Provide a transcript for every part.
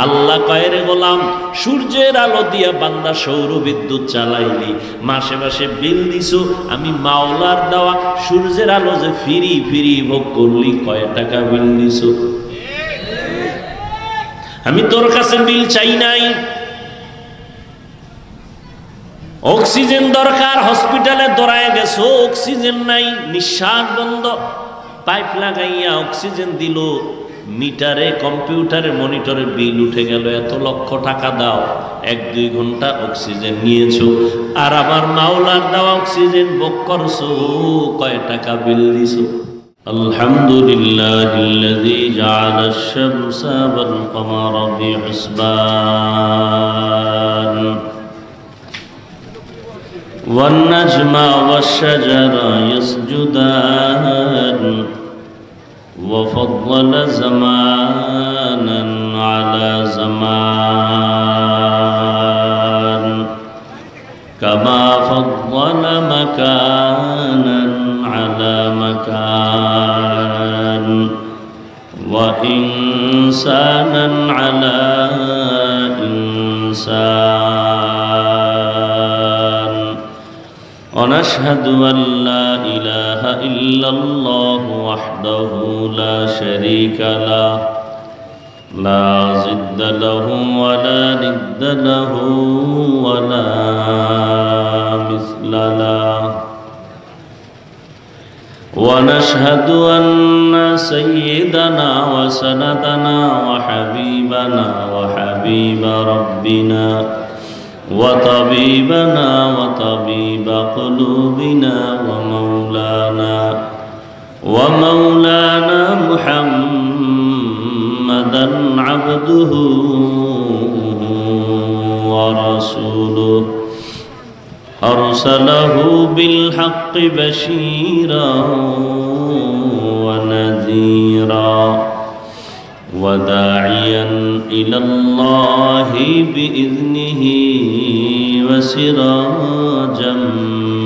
আল্লাহ কয় রে গোলাম, সূর্যের আলো দিয়া বান্দা সৌর বিদ্যুৎ চালাইলি, মাসে মাসে বিল দিছো, আমি মাওলার দেওয়া সূর্যের আলো যে ফিরি ফিরি ভোগ করলি, কয় টাকা বিল দিছো? আমি তোর কাছে বিল চাই নাই। অক্সিজেন দরকার, হসপিটালে দৌড়ায় গেছো, অক্সিজেন নাই, নিঃশ্বাস বন্ধ, পাইপ লাগাইয়া অক্সিজেন দিল, মিটারে কম্পিউটারে মনিটরে বিল উঠে গেল, এত লক্ষ টাকা দাও, 1-2 ঘন্টা অক্সিজেন নিয়েছো, আর আমার মাওলার দেওয়া অক্সিজেন ভোগ করছো, কয় টাকা বিল দিছো? আলহামদুলিল্লাহিল্লাযী জাআলাশ শামসা ওয়াল কমারা বিহিসবান ওয়ান নাজমা ওয়াশ শাজারা ইয়াসজুদান وفضل زمانا على زمان كما فضل مكانا على مكان وإنسانا على إنسان ونشهد أن لا إله إلا الله وحده لا شريك له لا ضد له ولا ند له ولا مثل له ونشهد أن سيدنا وسندنا وحبيبنا وحبيب ربنا وطبيبنا وطبيب قلوبنا ومولانا محمدا عبده ورسوله أرسله بالحق بشيرا ونذيرا وداعيا إلى الله بإذنه وسراجا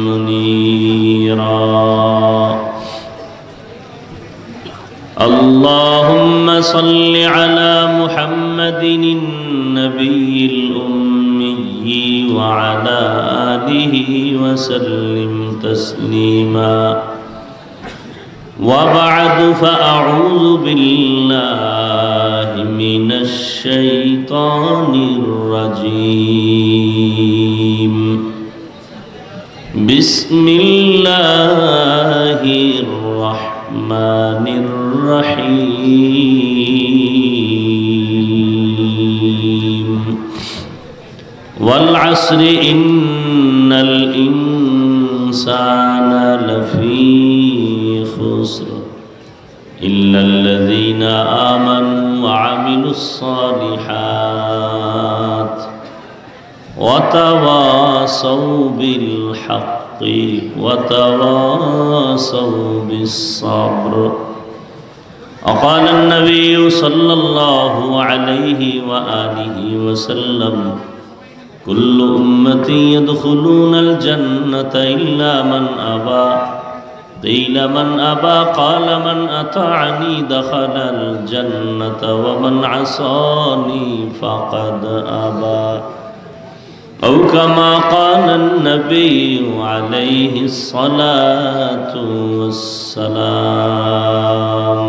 منيرا اللهم صل على محمد النبي الأمي وعلى آله وسلم تسليما وبعد فأعوذ بالله من الشيطان الرجيم بسم الله الرحمن الرحيم والعصر إن الإنسان لفي خسر إلا الذين آمنوا وعملوا الصالحات وتواصوا بالحق وتواصوا بالصبر وقال النبي صلى الله عليه وآله وسلم كل أمتي يدخلون الجنة إلا من أبى قيل من أبى قال من أطاعني دخل الجنة ومن عصاني فقد أبى أو كما قال النبي عليه الصلاة والسلام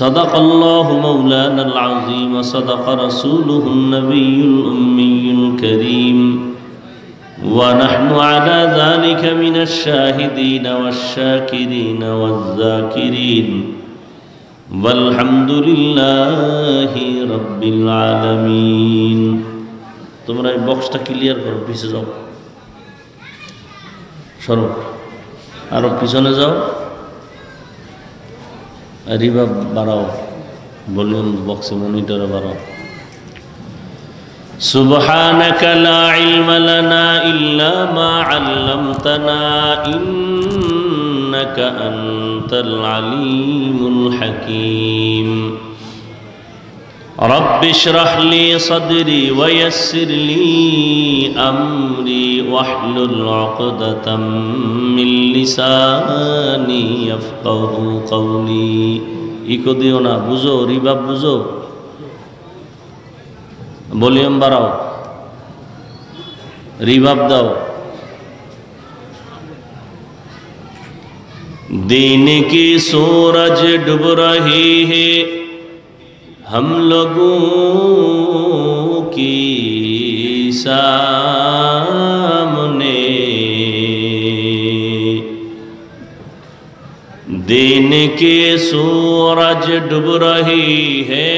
صدق الله مولانا العظيم وصدق رسوله النبي الأمي الكريم ونحن على ذلك من الشاهدين والشاكرين والذاكرين والحمد لله رب العالمين তোমরা এই বক্সটা ক্লিয়ার করো, পিছে যাও, সরো, আরো পিছনে যাও, রিভাব বাড়াও, ভলিউম বক্সে মনিটরে বাড়াও। سبحانك لا علم لنا إلا ما علمتنا إنك أنت العليم الحكيم رب اشرح لي صدري ويسر لي أمري واحلل عقدة من لساني يفقه قولي ইকো দিও না, বুঝো, রিভাব বুঝো, ভলিউম বাড়াও, রিভাব দাও। دین کی سورج ڈوب رہی ہے ہم لوگوں کی سامنے، دین کی سورج ڈوب رہی ہے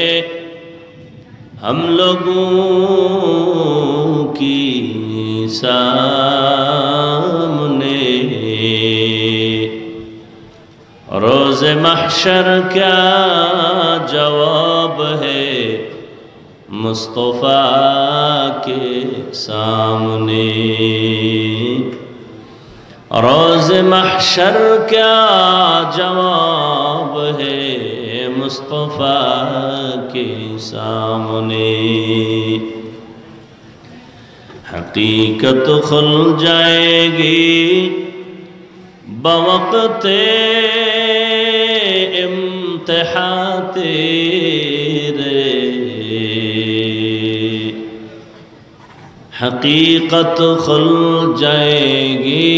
ہم لوگوں کی سامنے، روز محشر کیا جواب ہے مصطفیٰ کے سامنے، روز محشر کیا جواب ہے مصطفیٰ کے سامنے، حقیقت کھل جائے گی بوقت امتحان تیرے، حقیقت کھل جائے گی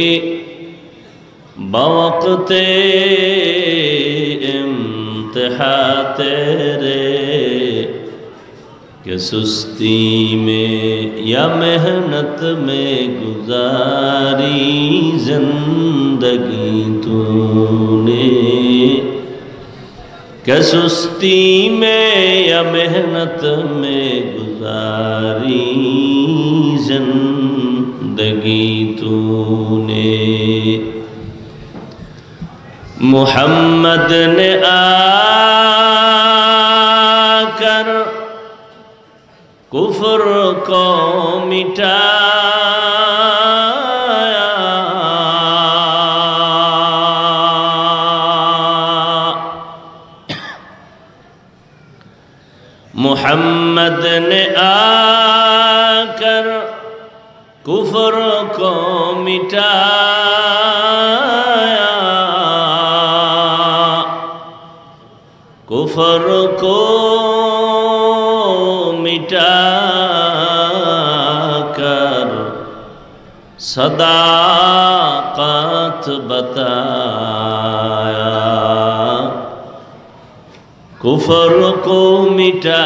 بوقت امتحان تیرے، کہ سستی میں یا محنت میں گزاری زندگی تو نے، کہ سستی میں یا محنت میں گزاری زندگی تو نے، محمد نے آ کر کفر کو مٹایا، محمد نے آ کر کفر کو مٹایا، کفر کو مٹا کر صداقت بتایا، کفر کو مٹا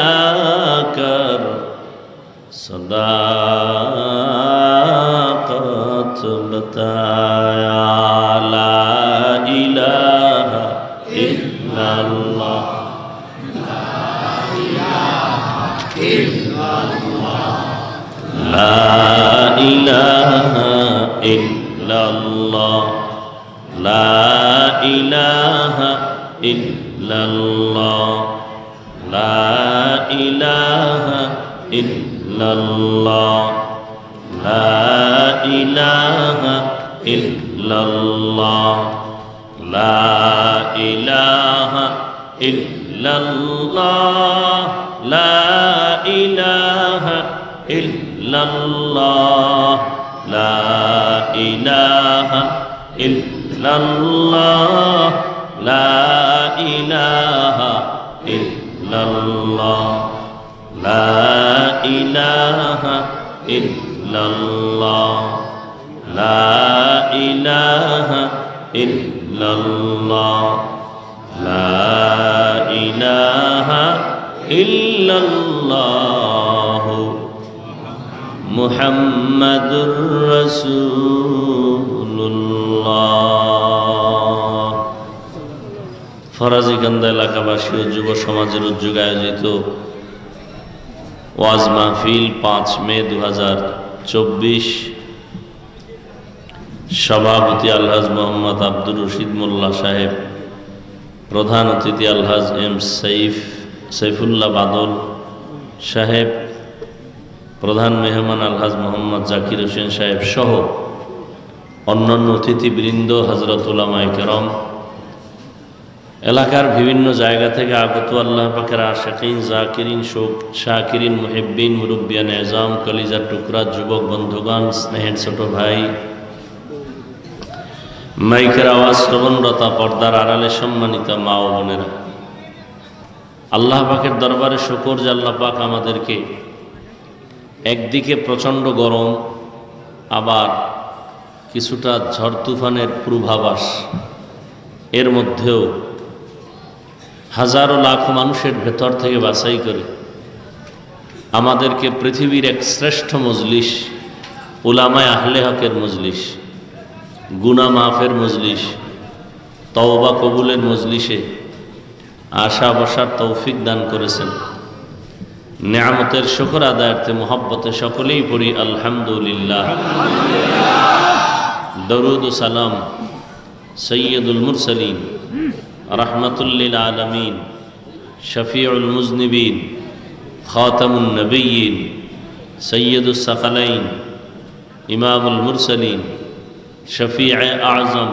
کر صداقت بتایا، لا الہ الا اللہ، لا الہ الا اللہ، لا الہ الا اللہ، لا الہ الا اللہ، لا الہ الا اللہ، لا الہ الا اللہ، لا الہ الا اللہ، لا الہ الا اللہ، لا الہ الا اللہ، لا الہ الا اللہ، لا الہ الا اللہ، لا الہ الا اللہ، محمد رسول اللہ۔ ফরাজিকান্দা এলাকাবাসী ও যুব সমাজের উদ্যোগে আয়োজিত ওয়াজ মাহফিল 5 মে 2024, সভাপতি আলহাজ মোহাম্মদ আব্দুর রশিদ মোল্লা সাহেব, প্রধান অতিথি আলহাজ এম সাইফুল্লাহ বাদল সাহেব, প্রধান মেহমান আলহাজ মোহাম্মদ জাকির হোসেন সাহেব সহ অন্যান্য অতিথিবৃন্দ, হযরত উলামায়ে কেরাম, এলাকার বিভিন্ন জায়গা থেকে আগত আল্লাহ পাকের আশিকিন, জাকিরিন, শাকিরিন, মুহিব্বিন, মুরব্বিয়ান এজাম, কলিজার টুকরা যুবক বন্ধুগণ, স্নেহের ছোট ভাই, মাইকের আওয়াজ শ্রবণরতা, পর্দার আড়ালে সম্মানিত মা ও বোনেরা, আল্লাহ পাকের দরবারে শুকর যে আল্লাহ পাক আমাদেরকে একদিকে প্রচণ্ড গরম, আবার কিছুটা ঝড় তুফানের পূর্বাভাস, এর মধ্যেও হাজারো লাখ মানুষের ভেতর থেকে বাছাই করে আমাদেরকে পৃথিবীর এক শ্রেষ্ঠ মজলিস, উলামায়ে আহলে হকের মজলিস, গুনাহ মাফের মজলিস, তওবা কবুলের মজলিসে আশা বসার তৌফিক দান করেছেন। নেয়ামতের শুকর আদায়ার্থে মোহাব্বতে সকলেই পড়ি আলহামদুলিল্লাহ। দরুদ ও সালাম সৈয়দুল মুরসালিন, রাহমাতুল লিল আলামিন, শফিউল মুজনিবিন, খাতামুন নবিয়্যিন, সৈয়দুস সাকালাইন, ইমামুল মুরসালিন, শফিয়ে আজম,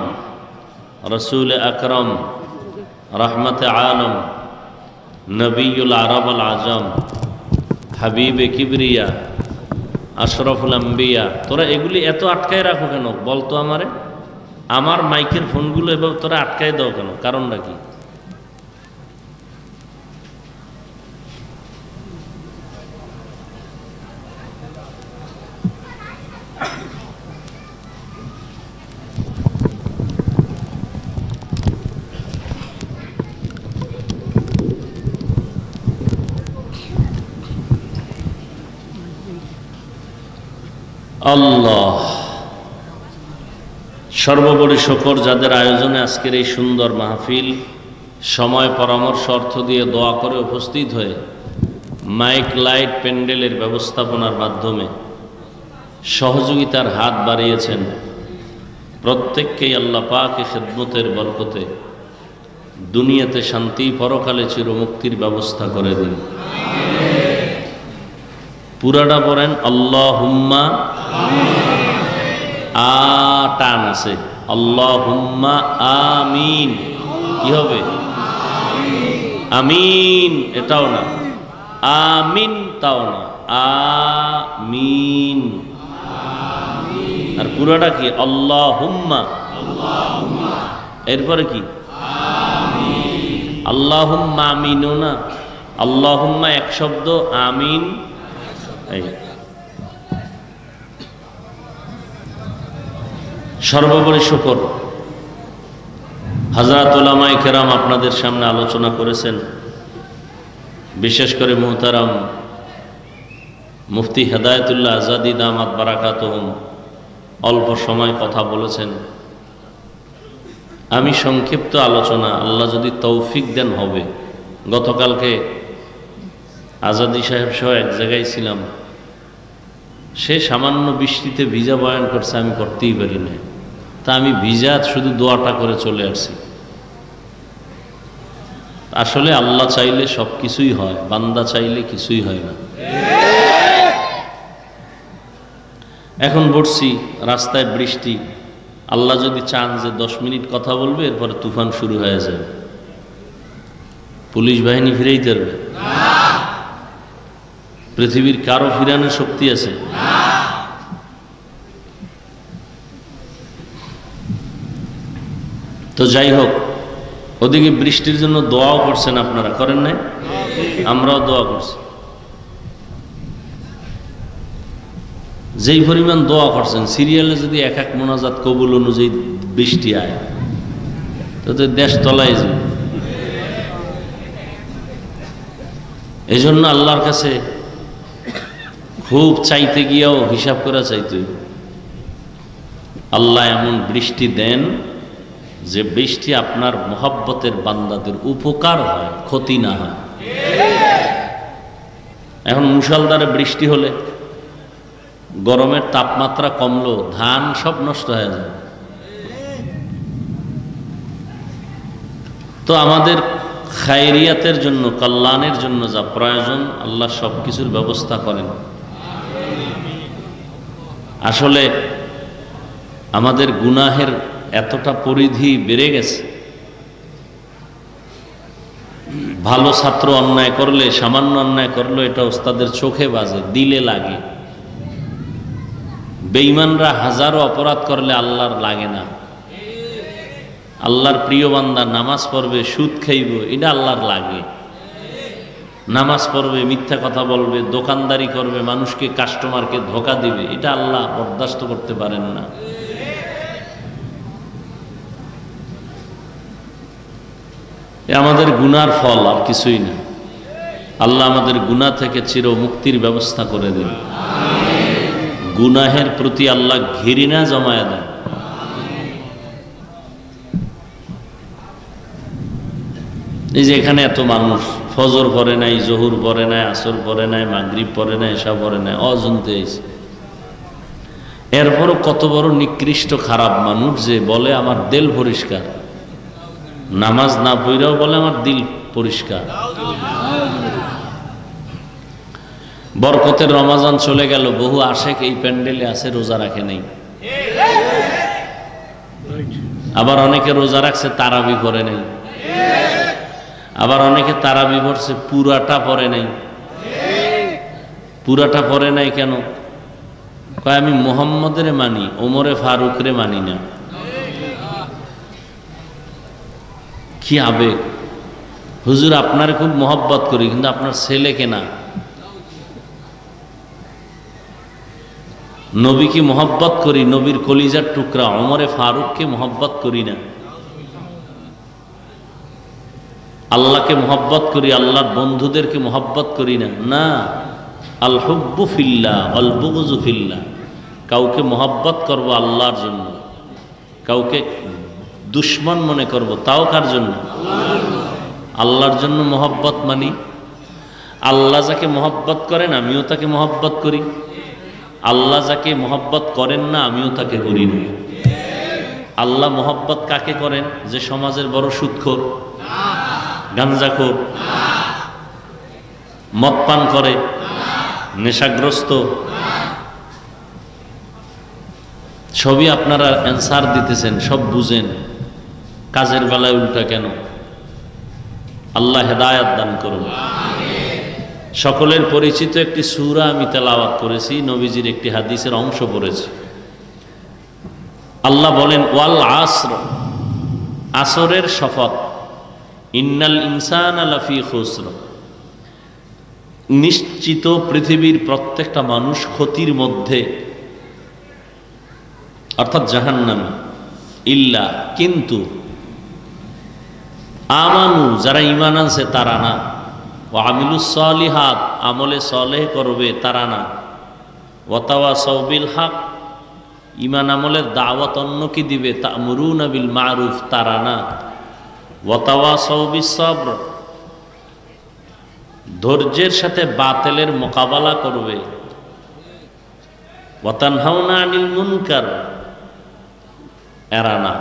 রসুল আকরম, রহমত আলম, নবীউল আরব আল আজম, হাবিবে কিবরিয়া, আশরফুল আম্বিয়া। তোরা এগুলি এত আটকায় রাখো কেন বলতো আমারে? আমার মাইকের ফোনগুলো এভাবে তোরা আটকায় দাও কেন? কারণটা কি? আল্লাহ সর্বোপরি শুকর যাদের আয়োজনে আজকের এই সুন্দর মাহফিল, সময় পরামর্শ অর্থ দিয়ে দোয়া করে উপস্থিত হয়ে মাইক লাইট প্যান্ডেলের ব্যবস্থাপনার মাধ্যমে সহযোগিতার হাত বাড়িয়েছেন, প্রত্যেককেই আল্লাহ পাকে খেদমতের বরকতে দুনিয়াতে শান্তি, পরকালে চিরমুক্তির ব্যবস্থা করে দিন। পুরাটা পড়েন আল্লাহুম্মা, টান আছে, আল্লাহুম্মা আমিন। কি হবে? আমিন, এটাও না, আমিন তাও না, আমিন। আর পুরাটা কি? আল্লাহুম্মা, এরপরে কি? আল্লাহুম্মা আমিনও না, আল্লাহুম্মা এক শব্দ, আমিন। সর্বোপরি শুকর হযরত উলামায়ে কেরাম আপনাদের সামনে আলোচনা করেছেন। বিশেষ করে মুহতারাম মুফতি হেদায়েতুল্লাহ আজাদি দামাত বারাকাতুহুম অল্প সময় কথা বলেছেন। আমি সংক্ষিপ্ত আলোচনা, আল্লাহ যদি তৌফিক দেন হবে। গতকালকে আজাদি সাহেব সহ এক জায়গায় ছিলাম, সে সামান্য বৃষ্টিতে ভিজা বয়ান করছে, আমি করতেই পারি না। তা আমি ভিজা শুধু দোয়াটা করে চলে আসছি। আসলে আল্লাহ চাইলে সব কিছুই হয়, বান্দা চাইলে কিছুই হয় না। এখন বসছি রাস্তায়, বৃষ্টি, আল্লাহ যদি চান যে 10 মিনিট কথা বলবে, এরপরে তুফান শুরু হয়ে যাবে, পুলিশ বাহিনী ফিরাইতে পারবে? পৃথিবীর কারো ফিরানোর শক্তি আছে? তো যাই হোক, ওদিকে বৃষ্টির জন্য দোয়াও করছেন, আপনারা করেন নাই? আমরাও দোয়া করছি। যেই পরিমাণ দোয়া করছেন, সিরিয়ালে যদি এক এক মোনাজাত কবুল অনুযায়ী বৃষ্টি আয়, তো দেশ তলায় যাবে। এই জন্য আল্লাহর কাছে খুব চাইতে গিয়েও হিসাব করে চাইতে, আল্লাহ এমন বৃষ্টি দেন যে বৃষ্টি আপনার মহব্বতের বান্দাদের উপকার হয়, ক্ষতি না হয়। এখন মুষলধারে বৃষ্টি হলে গরমের তাপমাত্রা কমলো, ধান সব নষ্ট হয়ে যায়। তো আমাদের খায়রিয়াতের জন্য, কল্যাণের জন্য যা প্রয়োজন, আল্লাহ সব কিছুর ব্যবস্থা করেন। আসলে আমাদের গুনাহের এতটা পরিধি বেড়ে গেছে, ভালো ছাত্র অন্যায় করলে, সামান্য অন্যায় করলে এটা ওস্তাদের চোখে বাজে, দিলে লাগে। বেঈমানরা হাজারো অপরাধ করলে আল্লাহর লাগে না। আল্লাহর প্রিয় বান্দা নামাজ পড়বে, সুদ খাইব, এটা আল্লাহর লাগে। নামাজ পড়বে, মিথ্যা কথা বলবে, দোকানদারি করবে, মানুষকে কাস্টমারকে ধোঁকা দিবে, এটা আল্লাহ বরদাস্ত করতে পারেন না। আমাদের গুনার ফল আর কিছুই না। আল্লাহ আমাদের গুনাহ থেকে চির মুক্তির ব্যবস্থা করে দেন। গুনাহের প্রতি আল্লাহ ঘৃণা জমায়া দেন। এই যে এখানে এত মানুষ ফজর পড়ে নাই, জোহর পড়ে নাই, আসর পড়ে নাই, মাগরিব পড়ে নাই, এশা পড়ে নাই, অজন্তে এসে এরপরও কত বড় নিকৃষ্ট খারাপ মানুষ যে বলে আমার দিল পরিষ্কার, নামাজ না পড়াও বলে আমার দিল পরিষ্কার। বরকতের রমাজান চলে গেল, বহু আশেক এই প্যান্ডেলে আছে, রোজা রাখে নাই। আবার অনেকে রোজা রাখছে তারাবি পড়ে নাই, আবার অনেকে তারাবি পড়ছে পুরাটা পড়ে নাই। পুরাটা পড়ে নাই কেন? কয় আমি মুহাম্মদের মানি, ওমরে ফারুকরে মানি না। কি আবেগ! হুজুর আপনার খুব মহব্বত করি, কিন্তু আপনার ছেলেকে না। নবীকে মহব্বত করি, নবীর কলিজার টুকরা ওমরে ফারুককে মহব্বত করি না। আল্লাহকে মহব্বত করি, আল্লাহর বন্ধুদেরকে মহব্বত করি না। না, আল হুব্বু ফিল্লাহ আল বুগযু ফিল্লাহ। কাউকে মহব্বত করব আল্লাহর জন্য, কাউকে দুশ্মন মনে করব, তাও কার জন্য? আল্লাহর জন্য মহব্বত মানি। আল্লাহ যাকে মহব্বত করেন আমিও তাকে মহব্বত করি, আল্লাহ যাকে মহব্বত করেন না আমিও তাকে করি না। আল্লাহ মহব্বত কাকে করেন? যে সমাজের বড় সুদখোর, গাঞ্জাখোর, মদ পান করে, নেশাগ্রস্ত। সবই আপনারা অ্যান্সার দিতেছেন, সব বুঝেন, কাজের বেলায় উল্টা কেন? আল্লাহ হেদায়েত দান করুন। সকলের পরিচিত একটি সূরা আমি তেলাওয়াত করেছি, নবীজির একটি হাদিসের অংশ পড়েছি। আল্লাহ বলেন ওয়াল আসর, আসরের শপথ, ইন্নাল ইনসানা লাফি খুসর, নিশ্চিত পৃথিবীর প্রত্যেকটা মানুষ ক্ষতির মধ্যে, অর্থাৎ জাহান্নামী। ইল্লা, কিন্তু, আমানু, যারা ঈমান আনছে তারা না, ওয়া আমিলুস সালিহাত, আমলে সালেহ করবে তারা না, ওয়া তাওয়াসাউ বিল হক, ঈমান আমলের দাওয়াত অন্যকে দিবে, তা'মুরুনা বিল মা'রুফ তারা না, ওয়া তাওয়াসাউ বিস সাবর, ধৈর্যের সাথে বাতিলের মোকাবেলা করবে, ওয়া তানহাউনা আনিল মুনকার এরা না।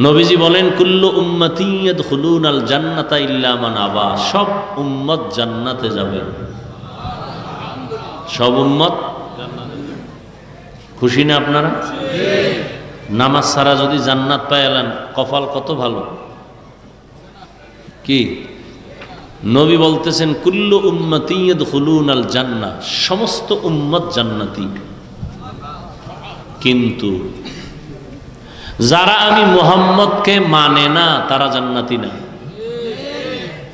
নবীজি বলেন কুল্লু উম্মতি ইয়াদখুলুনাল জান্নাতা ইল্লা মান আবা, সব উম্মত জান্নাতে যাবে, সব উম্মত। খুশি না আপনারা? নামাজ ছাড়া যদি জান্নাত পাইলেন, কপাল কত ভালো। কি নবী বলতেছেন কুল্লু উম্মতি ইয়াদখুলুনাল জান্নাহ, সমস্ত উম্মত জান্নাতি, কিন্তু যারা আমি মুহাম্মদকে মানে না তারা জান্নাতি না।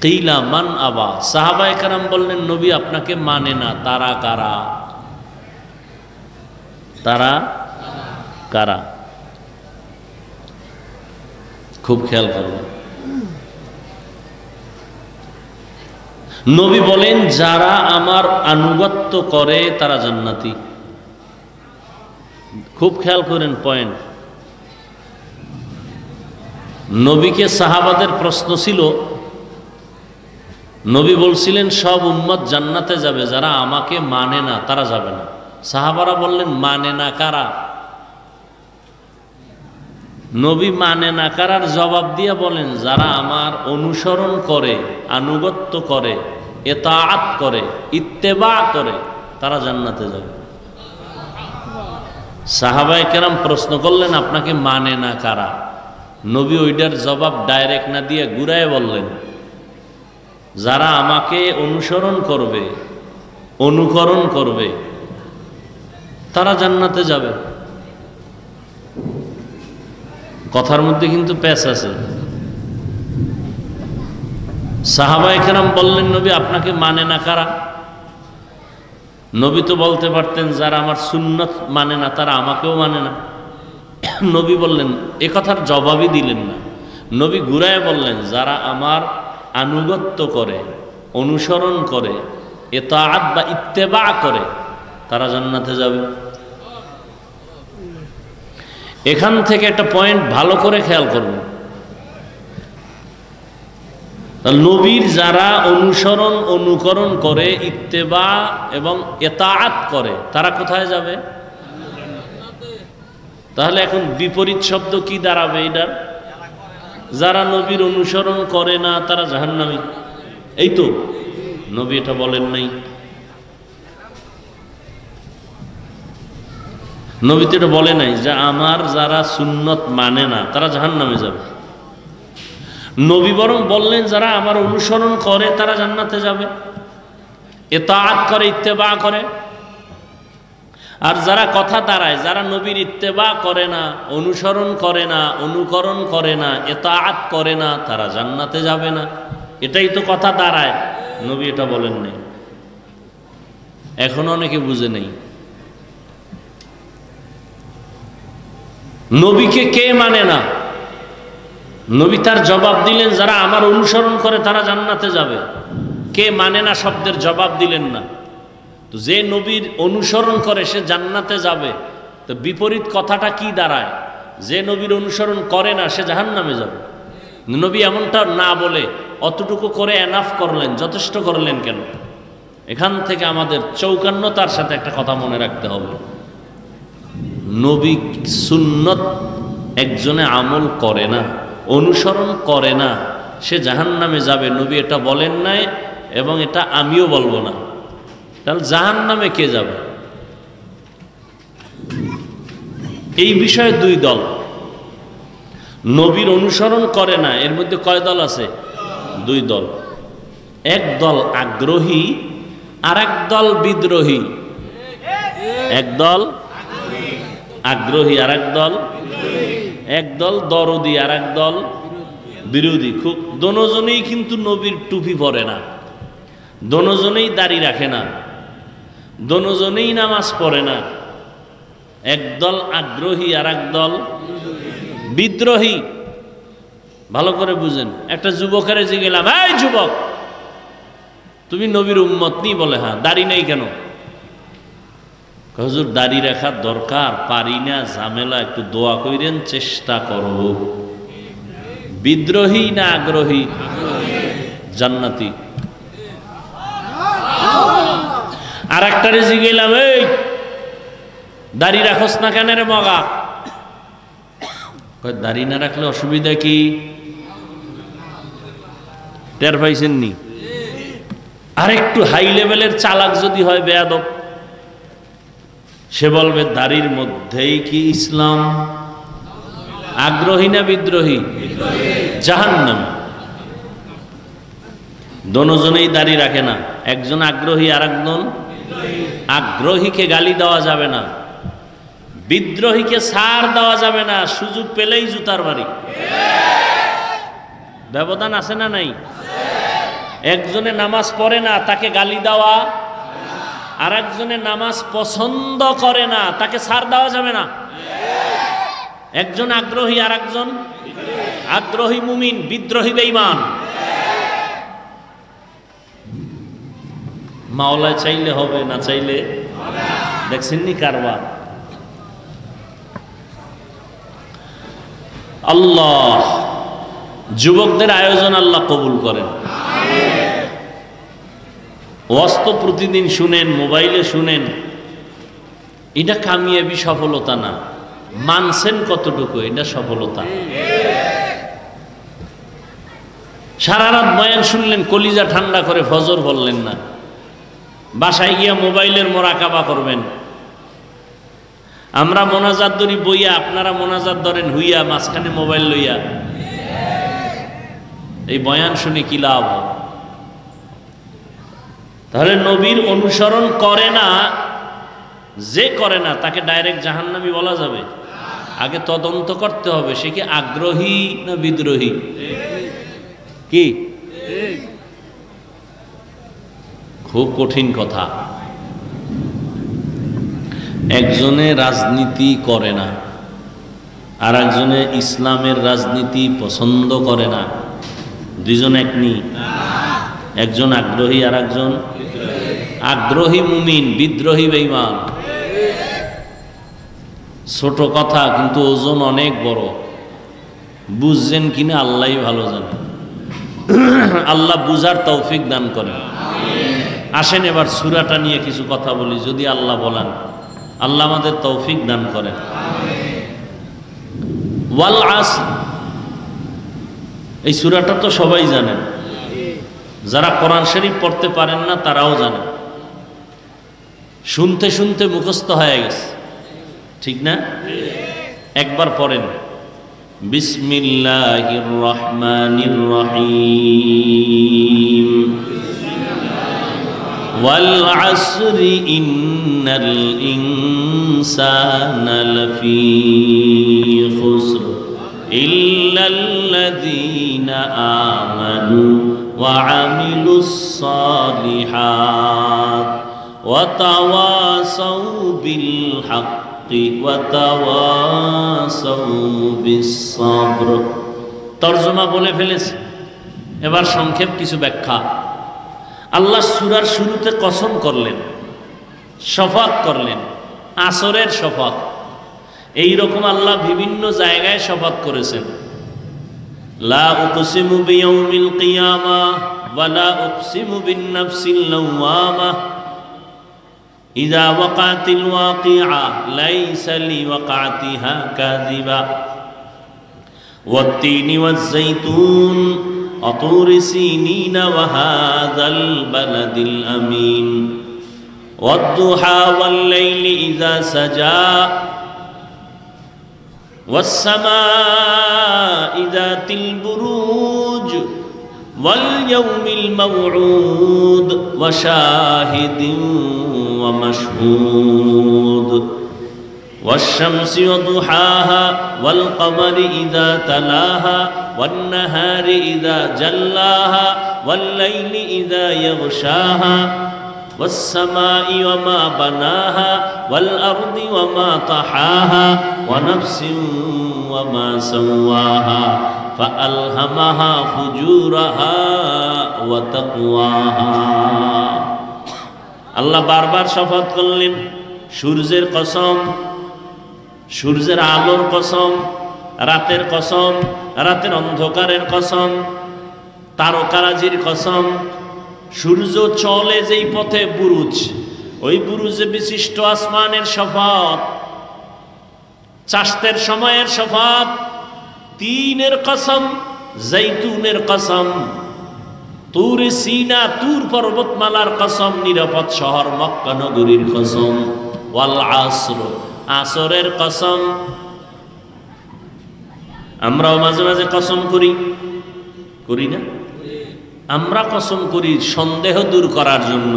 কিলা মান আবা, সাহাবায়ে কেরাম বললেন নবী আপনাকে মানে না, তারা কারা? তারা কারা? খুব খেয়াল করবেন। নবী বলেন যারা আমার আনুগত্য করে তারা জান্নাতি। খুব খেয়াল করেন পয়েন্ট। নবীকে সাহাবাদের প্রশ্ন ছিল, নবী বলছিলেন সব উম্মত জান্নাতে যাবে, যারা আমাকে মানে না তারা যাবে না। সাহাবারা বললেন মানে না কারা? নবী মানে না কারার জবাব দিয়ে বলেন যারা আমার অনুসরণ করে, আনুগত্য করে, ইতাআত করে, ইত্তেবা করে তারা জান্নাতে যাবে। সাহাবায়ে কেরাম প্রশ্ন করলেন আপনাকে মানে না কারা? নবী ওইটার জবাব ডাইরেক্ট না দিয়ে ঘুরায় বললেন যারা আমাকে অনুসরণ করবে, অনুকরণ করবে তারা জান্নাতে যাবে। কথার মধ্যে কিন্তু প্যাচ আছে। সাহাবায়ে কেরাম বললেন, নবী আপনাকে মানে না কারা? নবী তো বলতে পারতেন যারা আমার সুন্নত মানে না তারা আমাকেও মানে না। নবী বললেন, এ কথার জবাবই দিলেন না। নবী ঘুরায় বললেন, যারা আমার আনুগত্য করে, অনুসরণ করে, ইতাআত বা ইত্তেবা করে, তারা জান্নাতে যাবে। এখান থেকে একটা পয়েন্ট ভালো করে খেয়াল করবেন। নবীর যারা অনুসরণ অনুকরণ করে, ইত্তেবা এবং ইতাআত করে, তারা কোথায় যাবে? তাহলে এখন বিপরীত শব্দ কি দাঁড়াবে এটার? যারা নবীর অনুসরণ করে না তারা জাহান্নামী। এই তো নবী এটা বলেন নাই। নবী তো এটা বলে নাই যে আমার যারা সুন্নত মানে না তারা জাহান্নামে যাবে। নবী বরং বললেন যারা আমার অনুসরণ করে তারা জান্নাতে যাবে, ইতাআত করে, ইত্তেবা করে। আর যারা কথা দাঁড়ায়, যারা নবীর ইত্তেবা করে না, অনুসরণ করে না, অনুকরণ করে না, ইতাআত করে না, তারা জান্নাতে যাবে না। এটাই তো কথা দাঁড়ায়। নবী এটা বলেন নাই। এখনো অনেকে বুঝে নেই। নবীকে কে মানে না? নবী তার জবাব দিলেন যারা আমার অনুসরণ করে তারা জান্নাতে যাবে। কে মানে না শব্দের জবাব দিলেন না। তো যে নবীর অনুসরণ করে সে জান্নাতে যাবে, তো বিপরীত কথাটা কি দাঁড়ায়? যে নবীর অনুসরণ করে না সে জাহান্নামে যাবে। নবী এমনটা না বলে অতটুকু করে এনাফ করলেন, যথেষ্ট করলেন কেন? এখান থেকে আমাদের চৌকান্নতার সাথে একটা কথা মনে রাখতে হবে। নবী সুন্নত একজনে আমল করে না, অনুসরণ করে না, সে জাহান্নামে যাবে। নবী এটা বলেন নাই এবং এটা আমিও বলবো না। তাহলে জাহান্নামে কে যাবে? এই বিষয়ে দুই দল। নবীর অনুসরণ করে না, এর মধ্যে কয় দল আছে? দুই দল। এক দল আগ্রহী আর এক দল বিদ্রোহী। এক দল আগ্রহী আর এক দল, এক দল দরদি আর এক দল বিরোধী। খুব দোনোজনেই কিন্তু নবীর টুপি পরে না, দোনোজনেই দাড়ি রাখে না, দোনোজনেই নামাজ পড়ে না। একদল আগ্রহী আর এক দল বিদ্রোহী। ভালো করে বুঝেন। একটা যুবকের জিজ্ঞেলাম, এই যুবক তুমি নবীর উম্মত নি? বলে হ্যাঁ। দাড়ি নেই কেন? হুজুর দাড়ি রাখার দরকার, পারি না, ঝামেলা, একটু দোয়া কইরেন, চেষ্টা করব। বিদ্রোহী না আগ্রহী? জান্নাতি। আর একটারে জিজ্ঞেলাম, এই দাড়ি রাখস না কেন রে মগা? দাড়ি না রাখলে অসুবিধা কি? টের পাইছেন নি? আর একটু হাই লেভেলের চালাক যদি হয়, বেয়াদব, সে বলবে দাড়ির মধ্যেই কি ইসলাম? আগ্রহী না বিদ্রোহী? জাহান্নাম। দোনোজনেই দাড়ি রাখে না, একজন আগ্রহী আর একজন আগ্রহীকে গালি দেওয়া যাবে না, বিদ্রোহীকে ছাড় দেওয়া যাবে না, সুযোগ পেলেই জুতার বাড়ি। ব্যবধান আছে না নাই? একজনে নামাজ পড়ে না, তাকে গালি দেওয়া, আর একজনে নামাজ পছন্দ করে না, তাকে ছাড় দেওয়া যাবে না। একজন আগ্রহী আর একজন আগ্রহী মুমিন, বিদ্রোহী বেঈমান। মাওলা চাইলে হবে, না চাইলে দেখছেন নি কারবার। আল্লাহ যুবকদের আয়োজন আল্লাহ কবুল করেন। ওয়াজ তো প্রতিদিন শুনেন, মোবাইলে শুনেন, এটা কামিয়াবি, সফলতা না। মানছেন কতটুকু, এটা সফলতা। সারা রাত বয়ান শুনলেন, কলিজা ঠান্ডা করে ফজর বললেন না, বাসায় গিয়া মোবাইলের মোরাকাবা করবেন। আমরা মোনাজাত ধরি বইয়া, আপনারা মোনাজাত ধরেন হুইয়া, মাঝখানে মোবাইল লইয়া। এই বয়ান শুনে কি লাভ? তাহলে নবীর অনুসরণ করে না, যে করে না তাকে ডাইরেক্ট জাহান্নামী বলা যাবে? আগে তদন্ত করতে হবে সে কি আগ্রহী না বিদ্রোহী। কি খুব কঠিন কথা। একজনে রাজনীতি করে না, আর একজনে ইসলামের রাজনীতি পছন্দ করে না। দুইজন এক নি, একজন আগ্রহী আর একজন আগ্রহী মুমিন, বিদ্রোহী বেঈমান। ছোট কথা কিন্তু ওজন অনেক বড়। বুঝছেন কিনা আল্লাহই ভালো জানে। আল্লাহ বুঝার তৌফিক দান করেন। আসেন এবার সূরাটা নিয়ে কিছু কথা বলি, যদি আল্লাহ বলেন। আল্লাহ আমাদের তৌফিক দান করেন। ওয়াল আসর, এই সূরাটা তো সবাই জানেন, যারা কোরআন শরীফ পড়তে পারেন না তারাও জানেন। শুনতে শুনতে মুখস্থ হয়ে গেছে, ঠিক না? একবার পড়েন, বিসমিল্লাহির রহমানির রহিম। ওয়াল আসরি ইন্নাল ইনসানা লাফি খুসর ইল্লাল্লাযীনা আমানু ওয়া আমিলুস সালিহাত ওয়া তাওয়াসাউ বিল হাক্কি ওয়া তাওয়াসাউ বিস সাবর। তরজমা বলে ফেলেছি, এবার সংক্ষেপ কিছু ব্যাখ্যা। আল্লাহ সূরার শুরুতে কসম করলেন, শপথ করলেন, আসরের শপথ। এই রকম আল্লাহ বিভিন্ন জায়গায় শপথ করেছেন। লা উকসিমু বিয়াউমিল কিয়ামাহ ওয়া লা উকসিমু বিন নাফসিল লাওয়ামাহ ইযা ওয়াকাতিল ওয়াকিআ লাইসা লিওয়াকাতিহা কাযিবা ওয়াত-তিনি ওয়াজ-যাইতুন وطور سينين وهذا البلد الأمين والضحى والليل إذا سجى والسماء ذات البروج واليوم الموعود وشاهد ومشهود والشمس وضحاها والقمر إذا تلاها والنهار إذا جلاها والليل إذا يغشاها والسماء وما بناها والأرض وما طحاها ونفس وما سواها فألهمها فجورها وتقواها। আল্লাহ বারবার শপথ করলেন, সূর্যের কসম, সূর্যের আলোর কসম, রাতের কসম, রাতের অন্ধকারের কসম, তারকারাজির কসম। সূর্য চলে যেই পথে বুরুজ, ওই বুরুজে বিশিষ্ট আসমানের শপথ, চাষতের সময়ের শপথ, তিনের কসম, জৈতুনের কসম, তুর সিনা, তুর পর্বতমালার কসম, নিরাপদ শহর মক্কা নগরীর কসম। ওয়াল আসর, আসরের কসম। আমরাও মাঝে মাঝে কসম করি, করি না? আমরা কসম করি সন্দেহ দূর করার জন্য।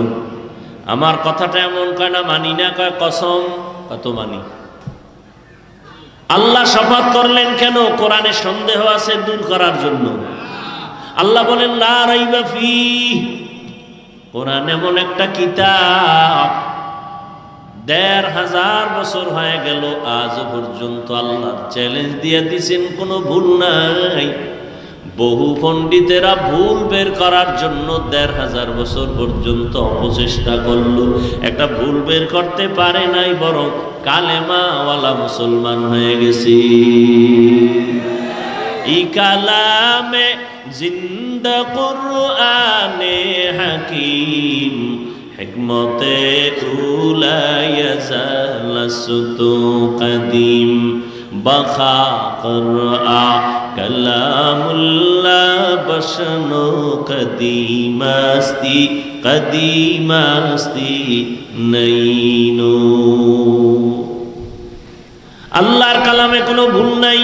আমার কথাটা এমন কয় না মানি না, কয় কসম, কত মানি। আল্লাহ শপথ করলেন কেন? কোরআনে সন্দেহ আছে দূর করার জন্য। আল্লাহ বলেন লা রাইবা ফীহ, কোরআন এমন একটা কিতাব ১৫০০ বছর হয়ে গেল, আজ পর্যন্ত আল্লাহ চ্যালেঞ্জ দিয়ে দিয়েছেন, কোনো ভুল নাই। বহু পণ্ডিতেরা ভুল বের করার জন্য ১৫০০ বছর পর্যন্ত অপচেষ্টা করলো, একটা ভুল বের করতে পারে নাই, বরং কালেমাওয়ালা মুসলমান হয়ে গেছে। ই কালামে জিন্দা কুরআনে হাকিম হিকমতে উলায়াসালাসতু কদিম বখা কুরআ কালামুল্লাহ বশনো কদিমাস্তি কদিমাস্তি নইনো। আল্লাহর কালামে কোনো ভুল নাই,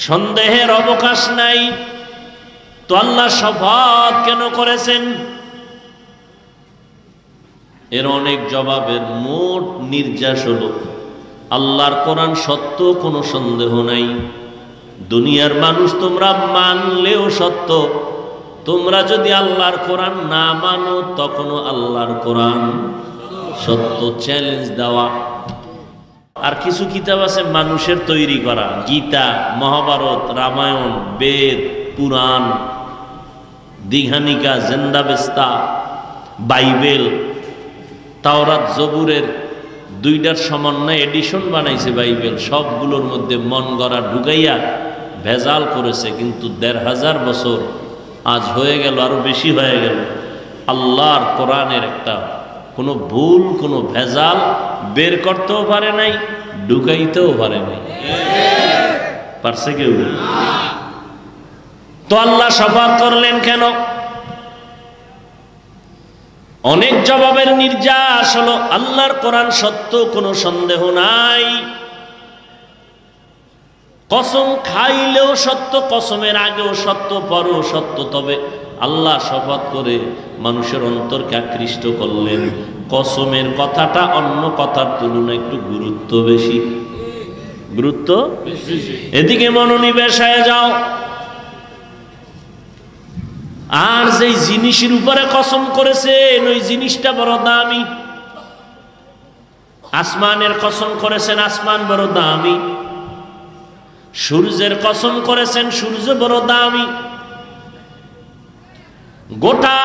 সন্দেহের অবকাশ নাই। তো আল্লাহ শপথ কেন করেছেন? এর অনেক জবাবের মোট নির্যাস হলো আল্লাহর কোরআন সত্য, কোনো সন্দেহ নাই। দুনিয়ার মানুষ তোমরা মানলেও সত্য, তোমরা যদি আল্লাহর কোরআন না মানো তখনও আল্লাহর কোরআন সত্য, চ্যালেঞ্জ দেওয়া। আর কিছু কিতাব আছে মানুষের তৈরি করা, গীতা, মহাভারত, রামায়ণ, বেদ, পুরাণ, দীঘানিকা, জেন্দাবেস্তা, বাইবেল, তাওরাত, জবুরের দুইটার সমন্বয়ে এডিশন বানাইছে বাইবেল। সবগুলোর মধ্যে মন গড়া ঢুকাইয়া ভেজাল করেছে। কিন্তু ১৫০০ বছর আজ হয়ে গেল, আরো বেশি হয়ে গেল, আল্লাহর কোরআনের একটা কোনো ভুল, কোনো ভেজাল বের করতেও পারে নাই, ঢুকাইতেও পারে নাই। পারছে কেউ? তো আল্লাহ শপথ করলেন কেন? অনেক জবাবের নির্যাস হলো। আল্লাহর কোরআন সত্য, কোনো সন্দেহ নাই। কসম খাইলেও সত্য, কসমের আগেও সত্য, পরেও সত্য। তবে আল্লাহ শপথ করে মানুষের অন্তরকে আকৃষ্ট করলেন। কসমের কথাটা অন্য কথার তুলনায় একটু গুরুত্ব বেশি। গুরুত্ব এদিকে মনোনিবেশ হয়ে যাও। আর যেই জিনিসের উপরে কসম করেছেন ওই জিনিসটা বড় দামি। আসমানের কসম করেছেন, আসমান বড় দামি। সূর্যের কসম করেছেন, সূর্য বড় দামি। গোটা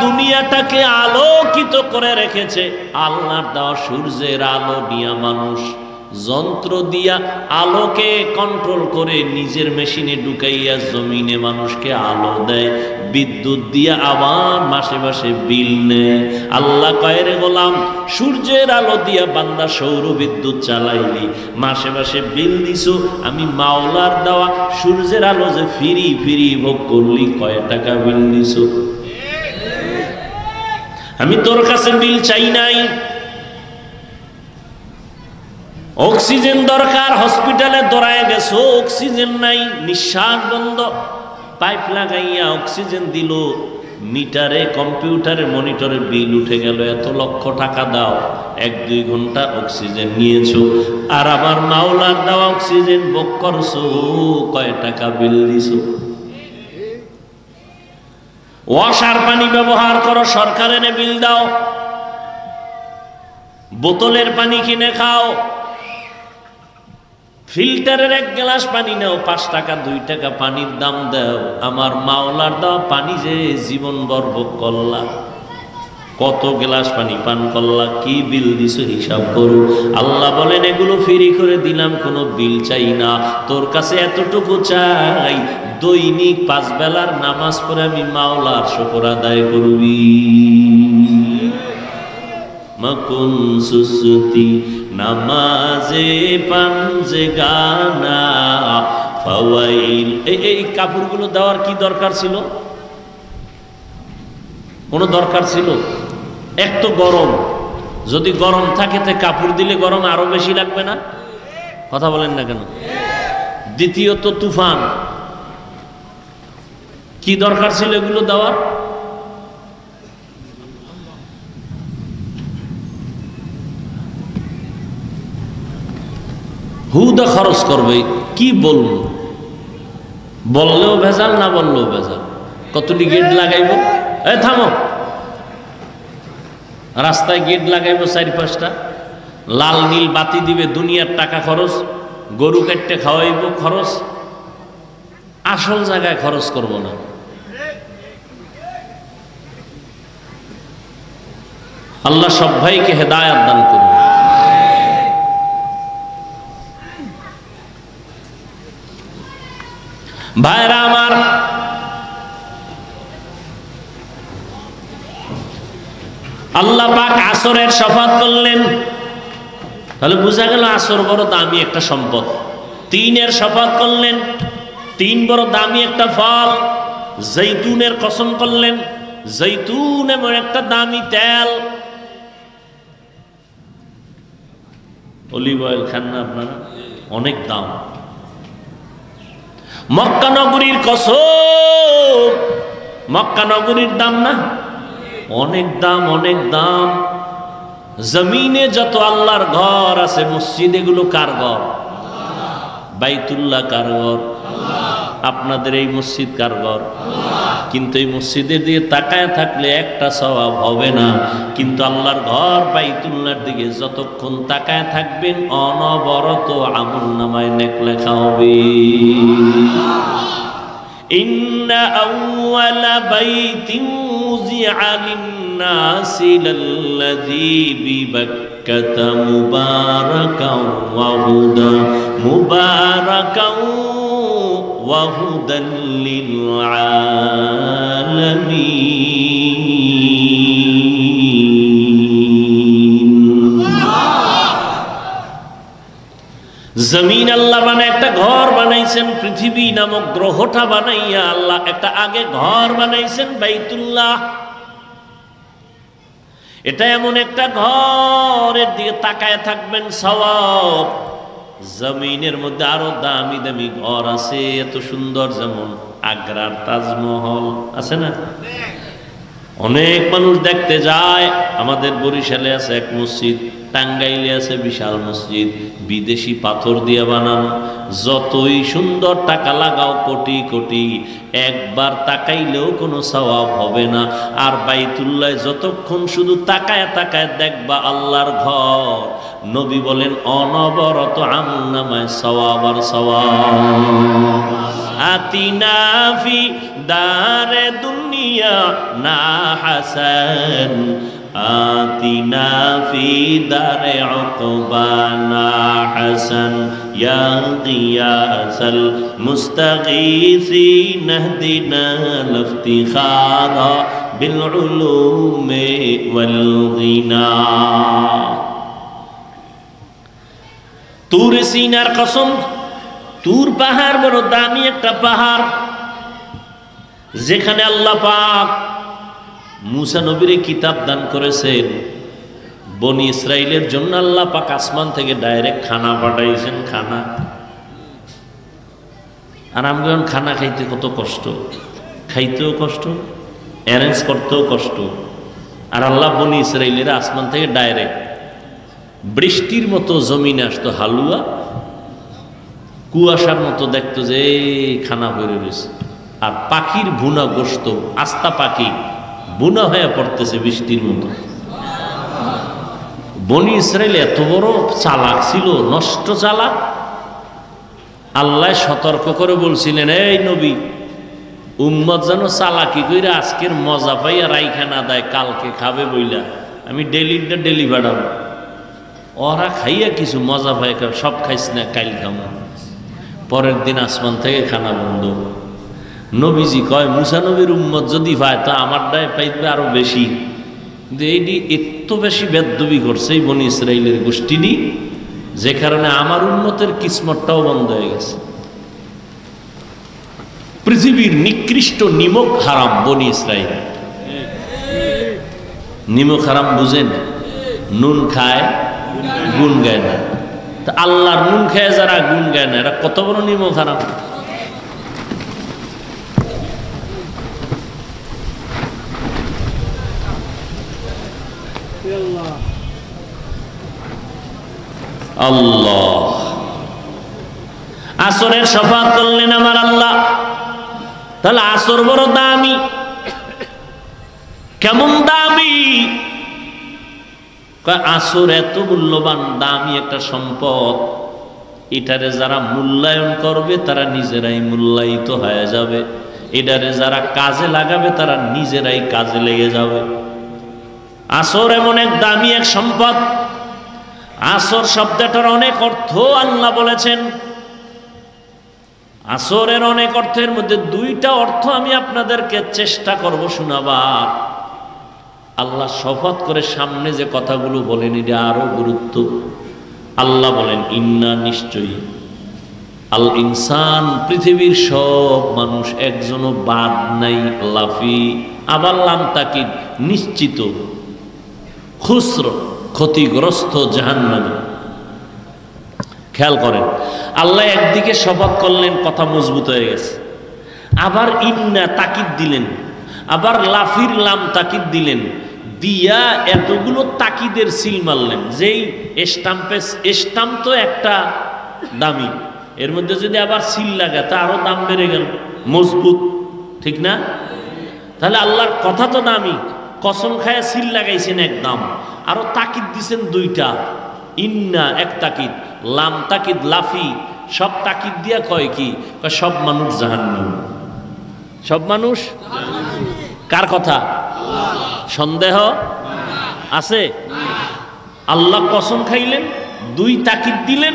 দুনিয়াটাকে আলোকিত করে রেখেছে আল্লাহর দেওয়া সূর্যের আলো দিয়া মানুষ যন্ত্র দিয়া আলোকে কন্ট্রোল করে নিজের মেশিনে ঢুকাইয়া জমিনে মানুষকে আলো দেয়। বিদ্যুৎ দিয়া আবার মাসে মাসে বিল নেয়। আল্লাহ কয়, রে গোলাম, সূর্যের আলো দিয়া বান্দা সৌর বিদ্যুৎ চালাইলি, মাসে মাসে বিল দিছো। আমি মাওলার দেওয়া সূর্যের আলো যে ফিরি ফিরি ভোগ করলি, কয় টাকা বিল দিছো? আমি তোর কাছে বিল চাই নাই। অক্সিজেন দরকার, হসপিটালে দৌড়ায় গেছো, অক্সিজেন নাই, নিঃশ্বাস বন্ধ, পাইপ লাগাইয়া অক্সিজেন দিল, মিটারে, কম্পিউটারে, মনিটরে বিল উঠে গেল, এত লক্ষ টাকা দাও, 1-2 ঘন্টা অক্সিজেন নিয়েছো। আর আমার মাওলার দেওয়া অক্সিজেন ভোগ করছো, কয় টাকা বিল দিছো? ওয়াসার পানি ব্যবহার করো, সরকার এনে বিল দাও। বোতলের পানি কিনে খাও, ফিল্টারের 1 গ্লাস পানি নাও, 5 টাকা 2 টাকা পানির দাম দাও। আমার মাওলার দেওয়া পানি যে জীবন ভোগ করলা, কত গ্লাস পানি পান করলা, কি বিল দিছো হিসাব করো। আল্লাহ বলেন, এগুলো ফ্রি করে দিলাম, কোনো বিল চাই না। তোর কাছে এতটুকু চাই, দৈনিক 5 বেলার নামাজ পড়ে আমি মাওলার শুকর আদায় করবি। মকুন সুসুতি নামাজে পাঞ্জে গানা ফাওয়াইল। এই কাপড়গুলো দেওয়ার কি দরকার ছিল? কোনো দরকার ছিল? এক তো গরম, যদি গরম থাকে তে কাপড় দিলে গরম আরো বেশি লাগবে না? কথা বলেন না কেন? দ্বিতীয়ত তুফান, কি দরকার ছিল এগুলো দেওয়ার? হুদা খরচ করবে, কি বলবো? বললেও ভেজাল, না বললেও ভেজাল। কতটি গেট লাগাইব? এ থামো, রাস্তায় গেট লাগাইব 4-5টা, লাল নীল বাতি দিবে, দুনিয়ার টাকা খরচ, গরু কাটতে খাওয়াইব খরচ, আসল জায়গায় খরচ করব না। আল্লাহ সব ভাইকে হেদায়েত দান করুন। ভাইরা আমার, আল্লাহ পাক আসরের শপথ করলেন, তাহলে বোঝা গেল আসর বড় দামি একটা সম্পদ। 3-এর শপথ করলেন, 3 বড় দামি একটা ফল। জৈতুনের কসম করলেন, জৈতুন এমন একটা দামি তেল। অলিভ অয়েল খান না আপনারা? অনেক দাম। মক্কা নগরীর কসম, মক্কা নগরীর দাম না? অনেক দাম, অনেক দাম। জমিনে যত আল্লাহর ঘর আছে, মসজিদ, এগুলো কার ঘর? বাইতুল্লাহ কার ঘর? আপনাদের এই মসজিদ কার ঘর? কিন্তু এই মসজিদের দিকে তাকায় থাকলে একটা সওয়াব হবে না। কিন্তু আল্লাহর ঘর বাইতুল্লাহর দিকে যতক্ষণ তাকায় থাকবেন অনবরত আমলনামায় নেক লেখা হবে। ইন্না আউওয়ালা বাইতিন উযিআ লিন-নাসি লাল্লাযী বিবাক্কাতা মুবারাকাও ওয়া হুদান লিল-আলামিন। জমিন আল্লাহ বানায় একটা ঘর বানাইছেন, পৃথিবী নামক গ্রহটা বানাইয়া আল্লাহ একটা আগে ঘর বানাইছেন বাইতুল্লাহ। এটা এমন একটা ঘরের দিকে তাকায় থাকবেন সওয়াব। জমিনের মধ্যে আরো দামি দামি ঘর আছে, এত সুন্দর, যেমন আগ্রার তাজমহল আছে না, অনেক মানুষ দেখতে যায়। আমাদের বরিশালে আছে এক মসজিদ, টাঙ্গাইলে আছে বিশাল মসজিদ, বিদেশি পাথর দিয়ে বানানো। যতই সুন্দর টাকা লাগাও কোটি কোটি, একবার তাকাইলেও কোনো সওয়াব হবে না। আর বাইতুল্লাহ যতক্ষণ শুধু তাকায় তাকায় দেখবা আল্লাহর ঘর, নবী বলেন অনবরত আমলনামায় সওয়াব আর সওয়াব। আতিনা ফি দারে দুনিয়া না হাসান, আতিনা ফি দারে উকবানা হাসান, ইয়া গিয়াসাল মুস্তাগীসিন ইহদিনা লিফতিখারা বিল উলুমি ওয়াল গিনা। তুর সিনার কসম, তুর পাহাড় বড় দামি একটা পাহাড়, যেখানে আল্লাহ পাক মুসা নবীর কিতাব দান করেছেন। বনি ইসরাইলের জন্য আল্লাহ পাক আসমান থেকে ডাইরেক্ট খানা পাঠাইছেন, খানা। আর আমরা যখন খানা খাইতে কত কষ্ট, খাইতেও কষ্ট, অ্যারেঞ্জ করতেও কষ্ট। আর আল্লাহ বনি ইসরাইলের আসমান থেকে ডাইরেক্ট বৃষ্টির মতো জমিনে আসতো হালুয়া, কুয়াশার মতো দেখতো যে খানা বেড়ে রয়েছে। আর পাখির ভুনা গোশত, আস্তা পাখি বুনা হয়ে পড়তেছে বৃষ্টির মতো। বনি ইসরাইল এত বড় চালাক ছিল, নষ্ট চালাক। আল্লাহ সতর্ক করে বলছিলেন, এই নবী, উম্মত যেন চালাকি কইরা আজকের মজা পাইয়া রাইখা না দেয়, কালকে খাবে বইলা আমি ডেলি বাড়াবো। ওরা খাইয়া কিছু মজা পাই, সব খাইস না, কাইল খাবো। পরের দিন আসমান থেকে খানা বন্ধ। নবীজি কয়, মুসা নবীর উম্মত যদি পায় তা আমারটাই পাইবে আরো বেশি। কিন্তু এইটি এত বেশি বেদবি করছে এই বনি ইসরাইলের গোষ্ঠীটি, যে কারণে আমার উম্মতের কিসমতটাও বন্ধ হয়ে গেছে। পৃথিবীর নিকৃষ্ট নিমক হারাম বনি ইসরাইল। নিমক হারাম বুঝেন? নুন খায় গুণ গায় না। তা আল্লাহর নুন খায় যারা গুণ গায় না, এরা কত বড় নিমক হারাম। আল্লাহ আসরের শফাত করলেন আমার আল্লাহ। তাহলে আসর বড় দামি। কেমন দামি? আসর এত মূল্যবান দামি একটা সম্পদ, এটারে যারা মূল্যায়ন করবে তারা নিজেরাই মূল্যায়িত হয়ে যাবে, এটারে যারা কাজে লাগাবে তারা নিজেরাই কাজে লেগে যাবে। আসর এমন এক দামি এক সম্পদ। আসর শব্দটার অনেক অর্থ আল্লাহ বলেছেন। আসরের অনেক অর্থের মধ্যে দুইটা অর্থ আমি আপনাদেরকে চেষ্টা করব শোনাবার। আল্লাহ শপথ করে সামনে যে কথাগুলো বলেন এটা আরো গুরুত্ব। আল্লাহ বলেন, ইন্না নিশ্চয়ই, আল ইনসান পৃথিবীর সব মানুষ, একজনও বাদ নাই, লাফি আবার লাম তাকিদ নিশ্চিত, খুসর ক্ষতিগ্রস্ত, জাহান্নামী। খেয়াল করেন, আল্লাহ একদিকে শপথ করলেন, কথা মজবুত হয়ে গেছে, আবার ইন্না তাকিদ দিলেন, আবার লাফির লাম তাকিদ দিলেন, দিয়া এতগুলো তাকিদের সিল মারলেন। যেই স্টাম্প তো একটা দামি, এর মধ্যে যদি আবার সিল লাগে তা আরো দাম বেড়ে গেল, মজবুত, ঠিক না? তাহলে আল্লাহর কথা তো দামি, কসম খায়া সিল লাগাইছেন একদম, আরো তাকিদ দিছেন দুইটা, ইন্না এক তাকিদ, লাম তাকিদ লাফি, সব তাকিদ দিয়া কয় কি, সব মানুষ জাহান্নামী, সব মানুষ। কার কথা? সন্দেহ আছে? আল্লাহ কসম খাইলেন, দুই তাকিদ দিলেন,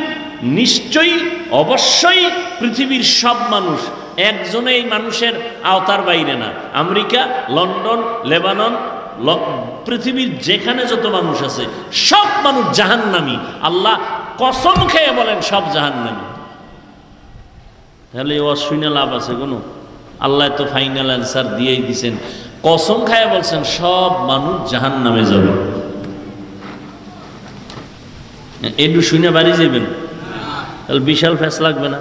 নিশ্চয়ই অবশ্যই পৃথিবীর সব মানুষ, একজনে এই মানুষের আওতার বাইরে না। আমেরিকা, লন্ডন, লেবানন, পৃথিবীর যেখানে যত মানুষ আছে সব মানুষ জাহান্নামী। আল্লাহ কসম খেয়ে বলেন সব জাহান্নামী। তাহলে অশুনে লাভ আছে কোনো? আল্লাহ তো ফাইনাল অ্যান্সার দিয়েই দিছেন, কসম খায় বলছেন সব মানুষ জাহান্নামে যাবে। একটু শুনে বাড়ি যাবেন, তাহলে বিশাল ফ্যাস লাগবে না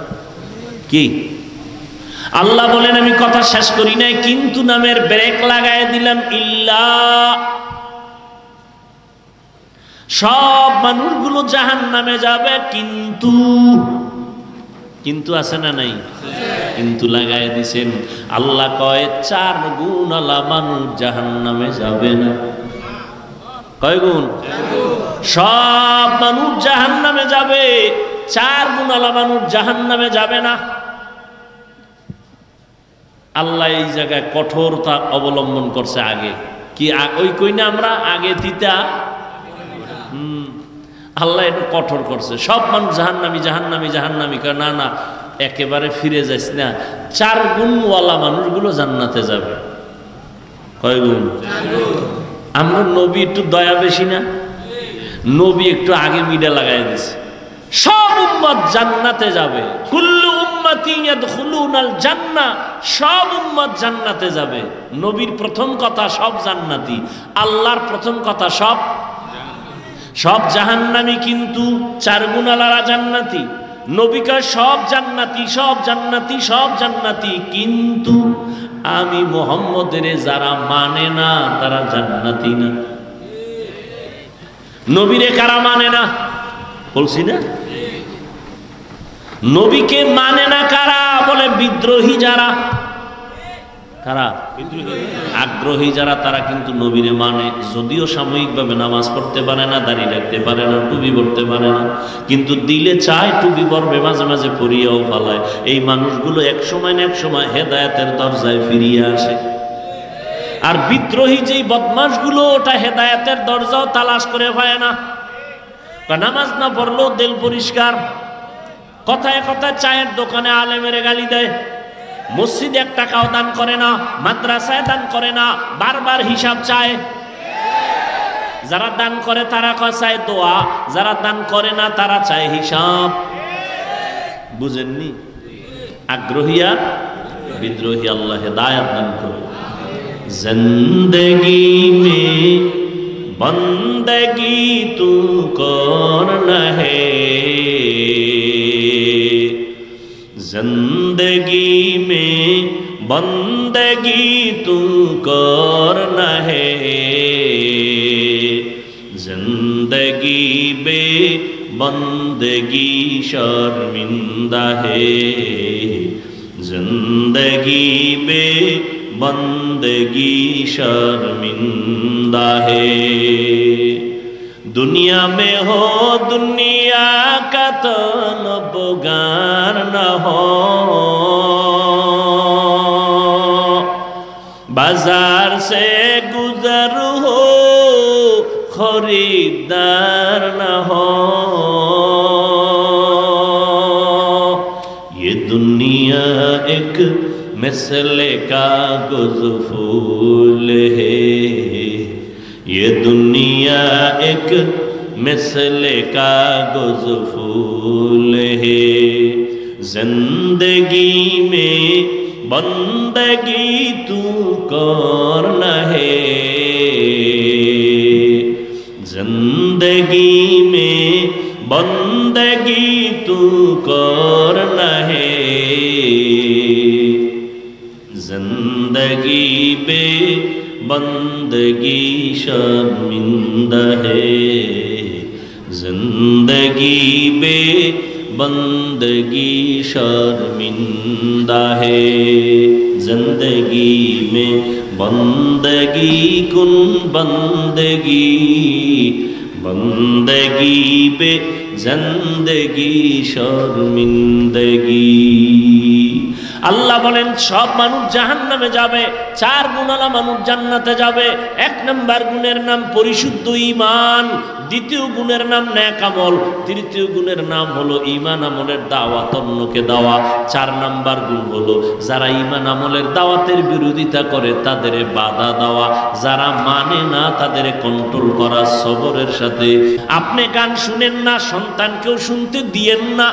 কি? আল্লাহ বলেন আমি কথা শেষ করি নাই, কিন্তু নামের ব্রেক লাগাই দিলাম। ইল্লা, সব মানুষগুলো জাহান্নামে যাবে, কিন্তু, কিন্তু আছে না নাই? কিন্তু লাগাই দিছেন। আল্লাহ কয় 4 গুণ আলা মানুষ জাহান্নামে যাবে না। কয় গুণ? সব মানুষ জাহান্নামে যাবে, 4 গুণ আলা মানুষ জাহান্নামে যাবে না। আল্লাহ এই জায়গায় কঠোরতা অবলম্বন করছে। আগে কি ওই কই না আমরা আগে দিতা, আল্লাহ একটু কঠোর করছে, সব মানুষ জাহান্নামী জাহান্নামী জাহান্নামী। না না, একেবারে ফিরে যাইস না, 4 গুণওয়ালা মানুষগুলো জান্নাতে যাবে। কয় গুণ? আমরা নবী একটু দয়া বেশি না? নবী একটু আগে মিডা লাগাই দিছে, সব উম্মত জান্নাতে যাবে। কুল্লু উম্মতি ইয়াদখুলুনাল জান্নাহ, সব উম্মত জান্নাতে যাবে। নবীর প্রথম কথা সব জান্নাতি, আল্লাহর প্রথম কথা সব সব জাহান্নামী, কিন্তু 4 গুণওয়ালারা জান্নাতি। নবী কয় সব জান্নাতি সব জান্নাতি সব জান্নাতি, কিন্তু আমি মুহাম্মদের যারা মানে না তারা জান্নাতি না। নবীরে কারা মানে না বলছি না? নবীকে মানে না কারা? বলে বিদ্রোহী যারা। কারা? আগ্রহী যারা, তারা কিন্তু নবীরে মানে। যদিও সাময়িকভাবে নামাজ পড়তে পারে না, দাড়ি রাখতে পারে না, টুপি পড়তে পারে না, কিন্তু দিলে চায় টুপি পরবে, মাঝে মাঝে পরিয়াও ফালায়। এই মানুষগুলো এক সময় না এক সময় হেদায়েতের দরজায় ফিরিয়ে আসে। আর বিদ্রোহী যেই বদমাশগুলো, ওটা হেদায়েতের দরজাও তালাশ করে পায় না। নামাজ না পড়লেও দিল পরিষ্কার, কথায় কথায় চায়ের দোকানে আলেমের গালি দেয়, মসজিদে 1 টাকাও দান করে না, মাদ্রাসায় দান করে না, বারবার হিসাব চায়। যারা দান করে তারা চায় দোয়া, যারা দান করে না তারা চায় হিসাব। বুঝেননি? আগ্রহী আর বিদ্রোহী। আল্লাহ হেদায়েত দান করে। জিন্দেগি মে বন্দগি তু করনা হে, जिंदगी में बंदगी तू करना है, जिंदगी बे बंदगी शर्मिंदा है, जिंदगी बे बंदगी शर्मिंदा है। दुनिया में हो दुनिया का तो नबगार न हो, बाजार से गुजर हो खरीदार न हो। ये दुनिया एक मिसले कागज़ फूल है, ये दुनिया एक मिसले कागज़ फूल है, जिंदगी में बंदगी तू करना है, जिंदगी में बंदगी तू करना है, जिंदगी बे बंदगी शर्मिंदा है, जिंदगी बे बंदगी शर्मिंदा है, जिंदगी में বন্দেগি কুন বন্দেগি, বন্দেগি বে জিন্দেগি শর্মিন্দগি। আল্লাহ বলেন সব মানুষ জাহান্নামে যাবে, 4 গুণওয়ালা মানুষ জান্নাতে যাবে। 1 নম্বর গুণের নাম পরিশুদ্ধ ঈমান, 2য় গুণের নাম নেক আমল, 3য় গুণের নাম হলো ঈমান আমলের দাওয়াত অন্যকে দেওয়া। 4 নম্বর গুণ হলো যারা ঈমান আমলের দাওয়াতের বিরোধিতা করে তাদের বাধা দেওয়া, যারা মানে না তাদের কন্ট্রোল করা সবরের সাথে। আপনি গান শুনেন না, সন্তানকেও শুনতে দিয়েন না।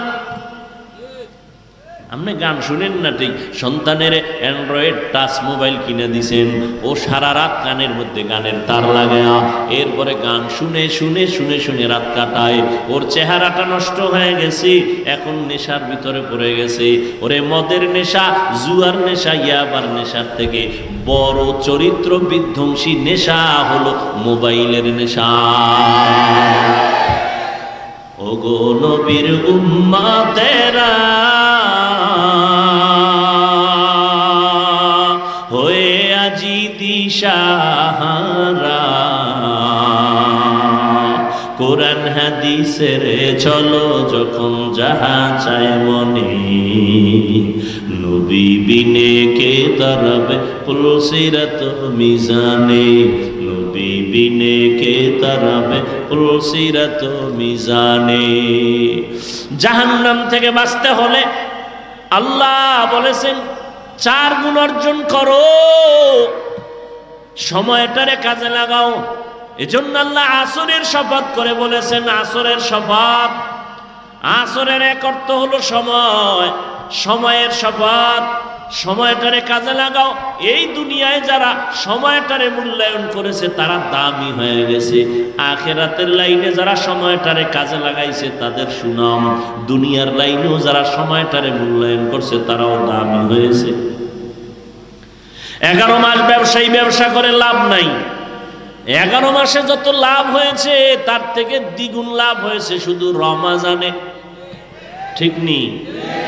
আপনি গান শুনেন না ঠিক, সন্তানের অ্যান্ড্রয়েড টাচ মোবাইল কিনে দিছেন, ও সারা রাত কানের মধ্যে গানের তার লাগায়া এরপরে গান শুনে শুনে শুনে শুনে রাত কাটায়। ওর চেহারাটা নষ্ট হয়ে গেছে, এখন নেশার ভিতরে পড়ে গেছে। ওরে মদের নেশা, জুয়ার নেশা, ইয়াবার নেশার থেকে বড় চরিত্র বিধ্বংসী নেশা হলো মোবাইলের নেশা। ওগো নবীর উম্মতেরা হয়ে আজি দিশাহারা, কোরআন হাদিসের চলো যখন যাহা চায় মনে, নবী বিনে কে তরবে পুলসিরাত মিজানে, নবী বিনে কে তরবে পুলসিরাত মিজানে। জাহান্নাম থেকে বাঁচতে হলে আল্লাহ বলেছেন 4 গুণ অর্জন করো, সময়টারে কাজে লাগাও। এজন্য আল্লাহ আসরের শপথ করে বলেছেন, আসরের শপথ। আসরের এক অর্থ হলো সময়, সময়ের শপথ। সময়টারে কাজে লাগাও। এই দুনিয়ায় যারা সময়টারে মূল্যায়ন করেছে তারা দামি হয়ে গেছে, আখিরাতের লাইনে যারা সময়টারে কাজে লাগাইছে তাদের সুনাম, দুনিয়ার লাইনেও যারা সময়টারে মূল্যায়ন করছে তারাও দামি হয়েছে। 11 মাস ব্যবসায়ী ব্যবসা করে লাভ নাই, 11 মাসে যত লাভ হয়েছে তার থেকে দ্বিগুণ লাভ হয়েছে শুধু রমাজানে। ঠিক নেই?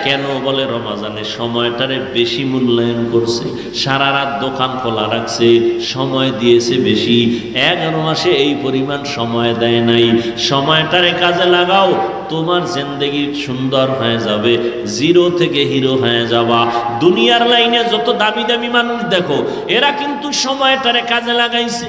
কেন বলে রমাজানে সময়টারে বেশি মূল্যায়ন করছে, সারা রাত দোকান খোলা রাখছে, সময় দিয়েছে বেশি। 11 মাসে এই পরিমাণ সময় দেয় নাই। সময়টারে কাজে লাগাও, তোমার জিন্দেগি সুন্দর হয়ে যাবে, 0 থেকে হিরো হয়ে যাবা। দুনিয়ার লাইনে যত দামি দামি মানুষ দেখো, এরা কিন্তু সময়টারে কাজে লাগাইছে,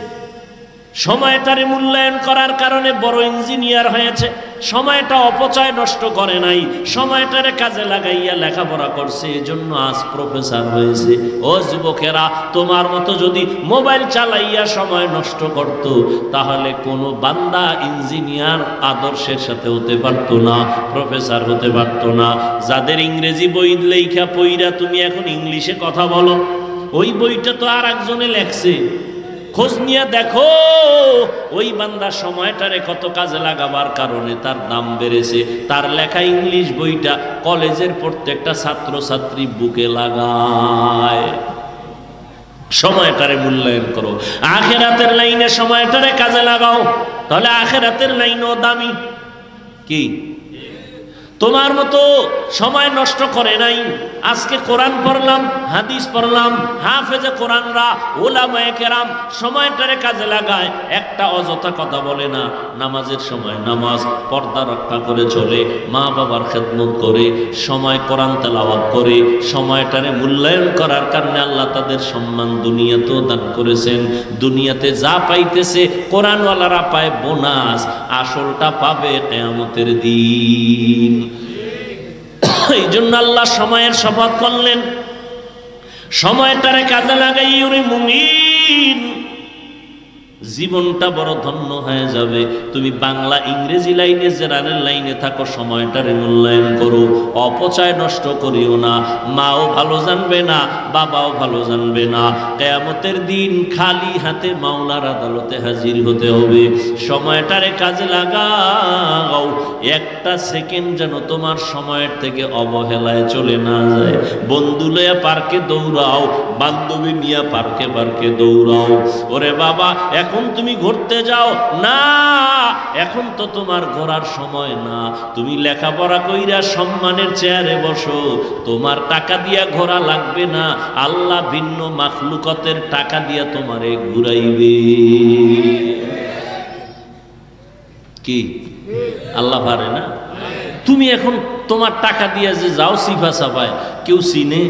সময়টারে মূল্যায়ন করার কারণে বড় ইঞ্জিনিয়ার হয়েছে। সময়টা অপচয় নষ্ট করে নাই, সময়টারে কাজে লাগাইয়া লেখাপড়া করছে, এজন্য আজ প্রফেসর হয়েছে। ও যুবকেরা, তোমার মতো যদি মোবাইল চালাইয়া সময় নষ্ট করত তাহলে কোনো বান্দা ইঞ্জিনিয়ার আদর্শের সাথে হতে পারত না, প্রফেসর হতে পারত না। যাদের ইংরেজি বই লেখা পইরা তুমি এখন ইংলিশে কথা বলো, ওই বইটা তো আর একজনে লেখছে, খোঁজ নিয়ে দেখো ওই বান্দা সময়টারে কত কাজে লাগাবার কারণে তার দাম বেড়েছে। তার লেখা ইংলিশ বইটা কলেজের প্রত্যেকটা ছাত্র ছাত্রী বুকে লাগায়। সময়টারে মূল্যায়ন করো, আখিরাতের লাইনে সময়টারে কাজে লাগাও, তাহলে আখিরাতের লাইনও দামি। কি তোমার মতো সময় নষ্ট করে নাই? আজকে কোরআন পড়লাম, হাদিস পড়লাম, হাফেজে কোরআনরা, ওলামায়ে কেরাম সময়টারে কাজে লাগায়, একটা অযথা কথা বলে না। নামাজের সময় নামাজ, পর্দা রক্ষা করে চলে, মা বাবার খেদমত করে, সময় কোরআন তেলাওয়াত করে, সময়টারে মূল্যায়ন করার কারণে আল্লাহ তাদের সম্মান দুনিয়াতেও দান করেছেন। দুনিয়াতে যা পাইতেছে কোরআনওয়ালারা পায় বোনাস, আসলটা পাবে কিয়ামতের দিন। এই জন্য আল্লাহ সময়ের শপথ করলেন, সময়টারে কাজে লাগাই ওরে মুমিন, জীবনটা বড় ধন্য হয়ে যাবে। তুমি বাংলা ইংরেজি লাইনে জেনারেল লাইনে থাকো, সময়টারে মূল্যায়ন করো, অপচয় নষ্ট করিও না। মাও ভালো জানবে না, বাবাও ভালো জানবে না, কিয়ামতের দিন খালি হাতে মাওলার আদালতে হাজির হতে হবে। সময়টারে কাজে লাগাও, একটা সেকেন্ড যেন তোমার সময়ের থেকে অবহেলায় চলে না যায়। বন্ধু লইয়া পার্কে দৌড়াও, বান্ধবী নিয়ে পার্কে পার্কে দৌড়াও। ওরে বাবা, এখন এখন তুমি ঘুরতে যাও না, এখন তো তোমার ঘোরার সময় না। তুমি লেখাপড়া কইরা সম্মানের চেয়ারে বসো, তোমার টাকা দিয়া ঘোরা লাগবে না, আল্লাহ ভিন্ন মাখলুকতের টাকা দিয়া তোমারে ঘুরাইবে। কি আল্লাহ পারে না? তুমি এখন তোমার টাকা দিয়া যে যাও সিফা সাফায়, কেউ চিনে?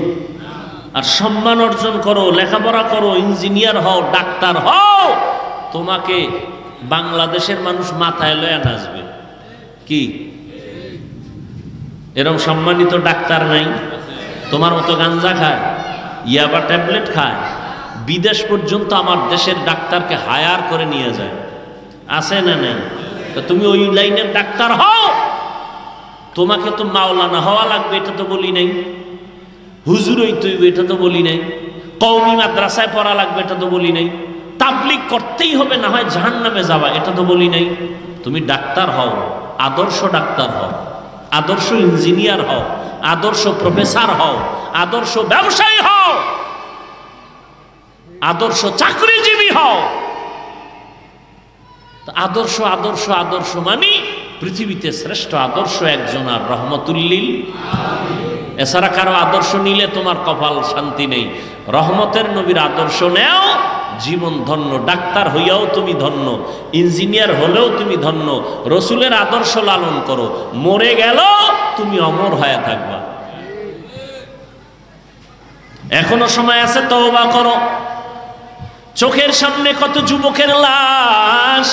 আর সম্মান অর্জন করো, লেখাপড়া করো, ইঞ্জিনিয়ার হও, ডাক্তার হও, তোমাকে বাংলাদেশের মানুষ মাথায় লয়ে নাচবে। কি এরকম সম্মানিত ডাক্তার নাই? তোমার মতো গাঞ্জা খায়, ইয়াবা ট্যাবলেট খায়, বিদেশ পর্যন্ত আমার দেশের ডাক্তারকে হায়ার করে নিয়ে যায়, আছে না নাই? তুমি ওই লাইনের ডাক্তার হও, তোমাকে তো মাওলানা হওয়া লাগবে এটা তো বলি নাই, হুজুর হইতে হইবে এটা তো বলি নাই, কওমি মাদ্রাসায় পড়া লাগবে এটা তো বলি নাই, তাবলীগ করতেই হবে না হয় জাহান্নামে যাবা এটা তো বলি নাই। তুমি ডাক্তার হও, আদর্শ ডাক্তার হও, আদর্শ ইঞ্জিনিয়ার হও, আদর্শ প্রফেসর হও, আদর্শ ব্যবসায়ী হও, আদর্শ চাকরিজীবী হও। আদর্শ আদর্শ আদর্শ মানে পৃথিবীতে শ্রেষ্ঠ আদর্শ একজন আর রহমতুল্লিল। এছাড়া কারো আদর্শ নিলে তোমার কপাল শান্তি নেই। রহমতের নবীর আদর্শ নেও, জীবন ধন্য। ডাক্তার হইয়াও তুমি ধন্য, ইঞ্জিনিয়ার হলেও তুমি ধন্য। রসুলের আদর্শ লালন করো, মরে গেল তুমি অমর হয়ে থাকবা। এখনো সময় আছে, তওবা করো। চোখের সামনে কত যুবকের লাশ,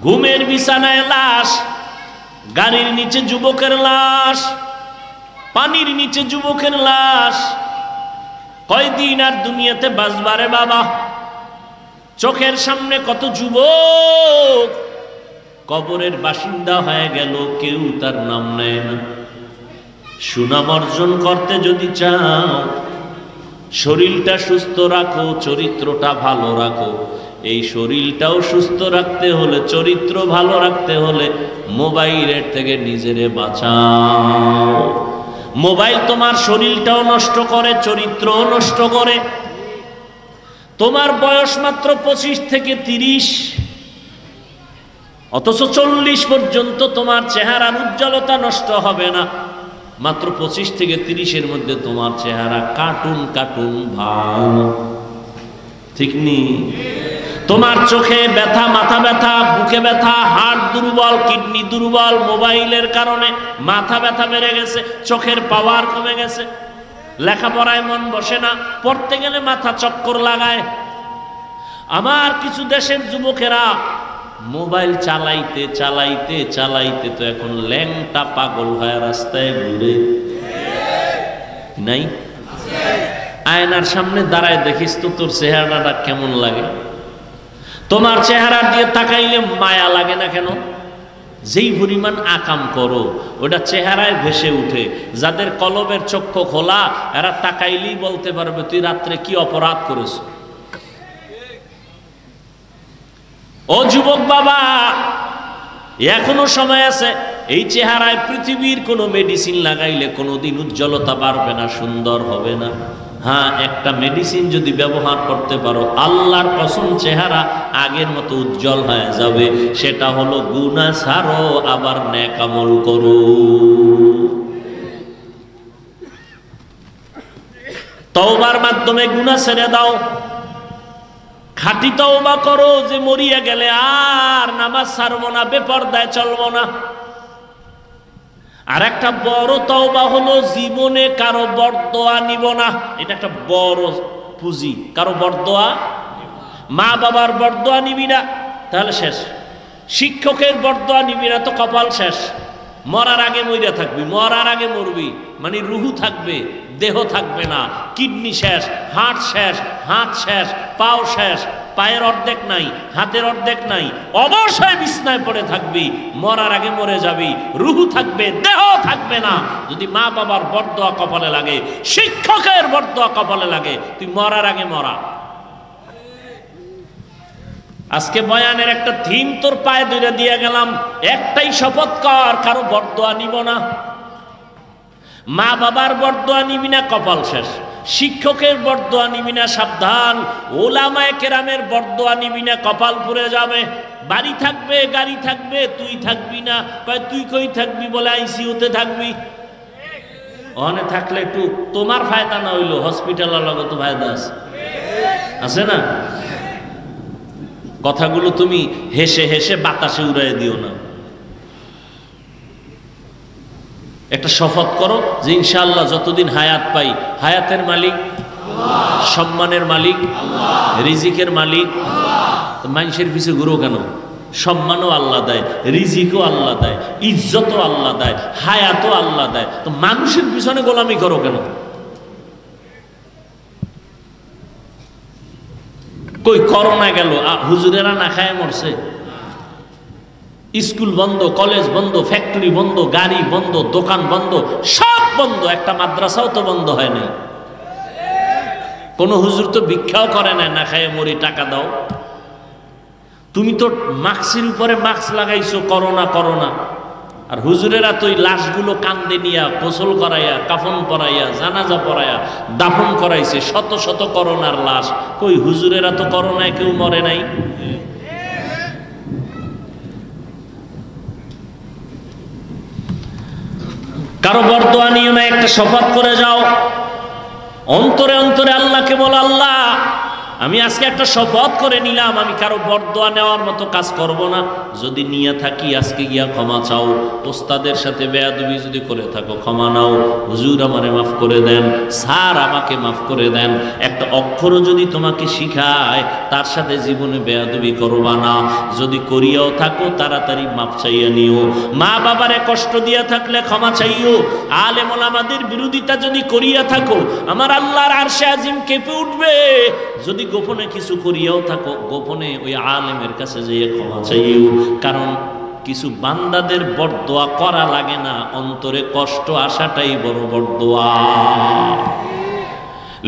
ঘুমের বিছানায় লাশ, গাড়ির নিচে যুবকের লাশ, পানির নিচে যুবকের লাশ। কয়দিন আর দুনিয়াতে বাঁচবারে বাবা? চোখের সামনে কত যুবক কবরের বাসিন্দা হয়ে গেল, কেউ তার নাম নেয় না। সুনাম অর্জন করতে যদি চাও, শরীরটা সুস্থ রাখো, চরিত্রটা ভালো রাখো। এই শরীরটাও সুস্থ রাখতে হলে, চরিত্র ভালো রাখতে হলে মোবাইলের থেকে নিজেরে বাঁচাও। মোবাইল তোমার শরীরটাও নষ্ট করে, চরিত্রও নষ্ট করে। তোমার বয়স মাত্র 25 থেকে 30, অথচ 40 পর্যন্ত তোমার চেহারার উজ্জ্বলতা নষ্ট হবে না। মাত্র 25 থেকে 30-এর মধ্যে তোমার চেহারা কার্টুন কার্টুন ভাব, ঠিক নেই? তোমার চোখে ব্যথা, মাথা ব্যথা, বুকে ব্যথা, হার্ট দুর্বল, কিডনি দুর্বল, মোবাইলের কারণে মাথা ব্যথা বেড়ে গেছে, চোখের পাওয়ার কমে গেছে, লেখাপড়ায় মন বসে না, পড়তে গেলে মাথা চক্কর লাগায়। আমার কিছু দেশের যুবকেরা মোবাইল চালাইতে চালাইতে চালাইতে তো এখন ল্যাংটা পাগল হয়ে রাস্তায় ঘুরে। নাই? আয়নার সামনে দাঁড়ায় দেখিস তো তোর চেহারাটা কেমন লাগে। তোমার চেহারা দিয়ে তাকাইলে মায়া লাগে না কেন? যেই পরিমাণ আকাম করো ওটা চেহারায় ভেসে উঠে। যাদের কলবের চক্ষু খোলা এরা তাকাইলেই বলতে পারবে তুই রাত্রে কি অপরাধ করেছ। ও যুবক বাবা, এখনো সময় আছে। এই চেহারায় পৃথিবীর কোনো মেডিসিন লাগাইলে কোনোদিন উজ্জ্বলতা বাড়বে না, সুন্দর হবে না। হ্যাঁ, একটা মেডিসিন যদি ব্যবহার করতে পারো, আল্লাহর কসম চেহারা আগের মতো উজ্জ্বল হয়ে যাবে। সেটা হলো গুনাহ ছাড়ো, আবার নেক আমল করো। তওবার মাধ্যমে গুনাহ ছেড়ে দাও। খাঁটি তওবা করো যে মরিয়া গেলে আর নামাজ ছাড়বো না, বেপরদায় চলবো না। আর একটা বড় তওবা হলো জীবনে কারো বরদোয়া নিব না। এটা একটা বড় পুঁজি। কারো বরদোয়া, মা বাবার বরদোয়া নিবি না, তাহলে শেষ। শিক্ষকের বরদোয়া নিবি না তো কপাল শেষ। মরার আগে মইরা থাকবি, মরার আগে মরবি, মানে রুহু থাকবে, দেহ থাকবে না। কিডনি শেষ, হার্ট শেষ, হাত শেষ, পাও শেষ, পায়ের অর্ধেক নাই, হাতের অর্ধেক নাই, অবশ্যই বিছনায় পড়ে থাকবি। মরার আগে মরে যাবি, রুহু থাকবে, দেহ থাকবে না। যদি মা বাবার বরদোয়া কপালে লাগে, শিক্ষকের বরদোয়া কপালে লাগে, তুই মরার আগে মরা। আজকে বয়ানের একটা থিম তোর পায়ে ধরে দিয়ে গেলাম, একটাই শপথ কর, কারো বরদোয়া নিব না। মা বাবার বরদোয়া নিবি না, কপাল শেষ। শিক্ষকের বরদোয়া নিবি না, সাবধান। ওলামায়ে কেরামের বরদোয়া নিবি না, কপাল পুড়ে যাবে। বাড়ি থাকবে, গাড়ি থাকবে, তুই থাকবি না। কয় তুই কই থাকবি? বলে আইসিইউতে থাকবি। ওখানে থাকলে একটু তোমার ফায়দা না হইলো হসপিটালের লগে তো ফায়দা আছে না? কথাগুলো তুমি হেসে হেসে বাতাসে উড়াই দিও না। একটা শপথ করো যে ইনশাআল্লাহ যতদিন হায়াত পাই, হায়াতের মালিক আল্লাহ, সম্মানের মালিক আল্লাহ, রিজিকের মালিক আল্লাহ। মানুষের পিছে ঘুরো কেন? সম্মানও আল্লাহ দেয়, রিজিকও আল্লাহ দেয়, ইজ্জতও আল্লাহ দেয়, হায়াতও আল্লাহ দেয়। তো মানুষের পিছনে গোলামি করো কেন? কই করোনা গেল, হুজুরেরা না খায় মরছে? স্কুল বন্ধ, কলেজ বন্ধ, ফ্যাক্টরি বন্ধ, গাড়ি বন্ধ, দোকান বন্ধ, সব বন্ধ। একটা মাদ্রাসাও তো বন্ধ হয় নাই। কোন হুজুর তো ভিক্ষাও করে না, না খায় মরি টাকা দাও। তুমি তো মাস্কের উপরে মাস্ক লাগাইছো, করোনা করোনা। আর হুজুরেরা তো ওই লাশগুলো কান্দে নিয়া, গোসল করাইয়া, কাফন পরাইয়া, জানাজা পরাইয়া দাফন করাইছে শত শত করোনার লাশ। কই হুজুরেরা তো করোনায় কেউ মরে নাই। কারো বরদোয়া নিও না, একটা শপথ করে যাও। অন্তরে অন্তরে আল্লাহকে বলো, আল্লাহ আমি আজকে একটা শপথ করে নিলাম, আমি কারো বরদোয়া নেওয়ার মতো কাজ করব না। যদি নিয়ে থাকি আজকে গিয়া ক্ষমা চাও। ওস্তাদের সাথে বেয়াদবি যদি করে থাকো ক্ষমা নাও। হুজুর আমারে মাফ করে দেন, স্যার আমাকে মাফ করে দেন। একটা অক্ষরও যদি তোমাকে শিখায় তার সাথে জীবনে বেয়াদবি করবা না। যদি করিয়াও থাকো তাড়াতাড়ি মাফ চাইয়া নিও। মা বাবারে কষ্ট দিয়া থাকলে ক্ষমা চাইও। আলেম ওলামাদের বিরোধিতা যদি করিয়া থাকো, আমার আল্লাহর আরশে আজিম কেঁপে উঠবে। যদি গোপনে কিছু করিয়াও থাকো, গোপনে ওই আলেমের কাছে যেয়ে ক্ষমা চাইও। কারণ কিছু বান্দাদের বরদোয়া করা লাগে না, অন্তরে কষ্ট আসাটাই বড় বরদোয়া।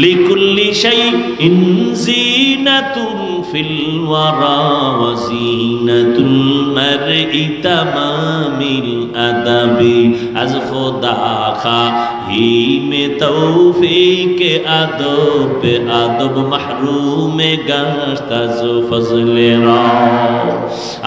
লিকুল্লি শাইইন যিনাতুন ফিল ওয়ারা ওয়া যিনাতুল মারই তামামিল আদাবি আজ খোদা খাহিমে তৌফিক আদব আদব মাহরুমে গাশতাজ ফজলেরা।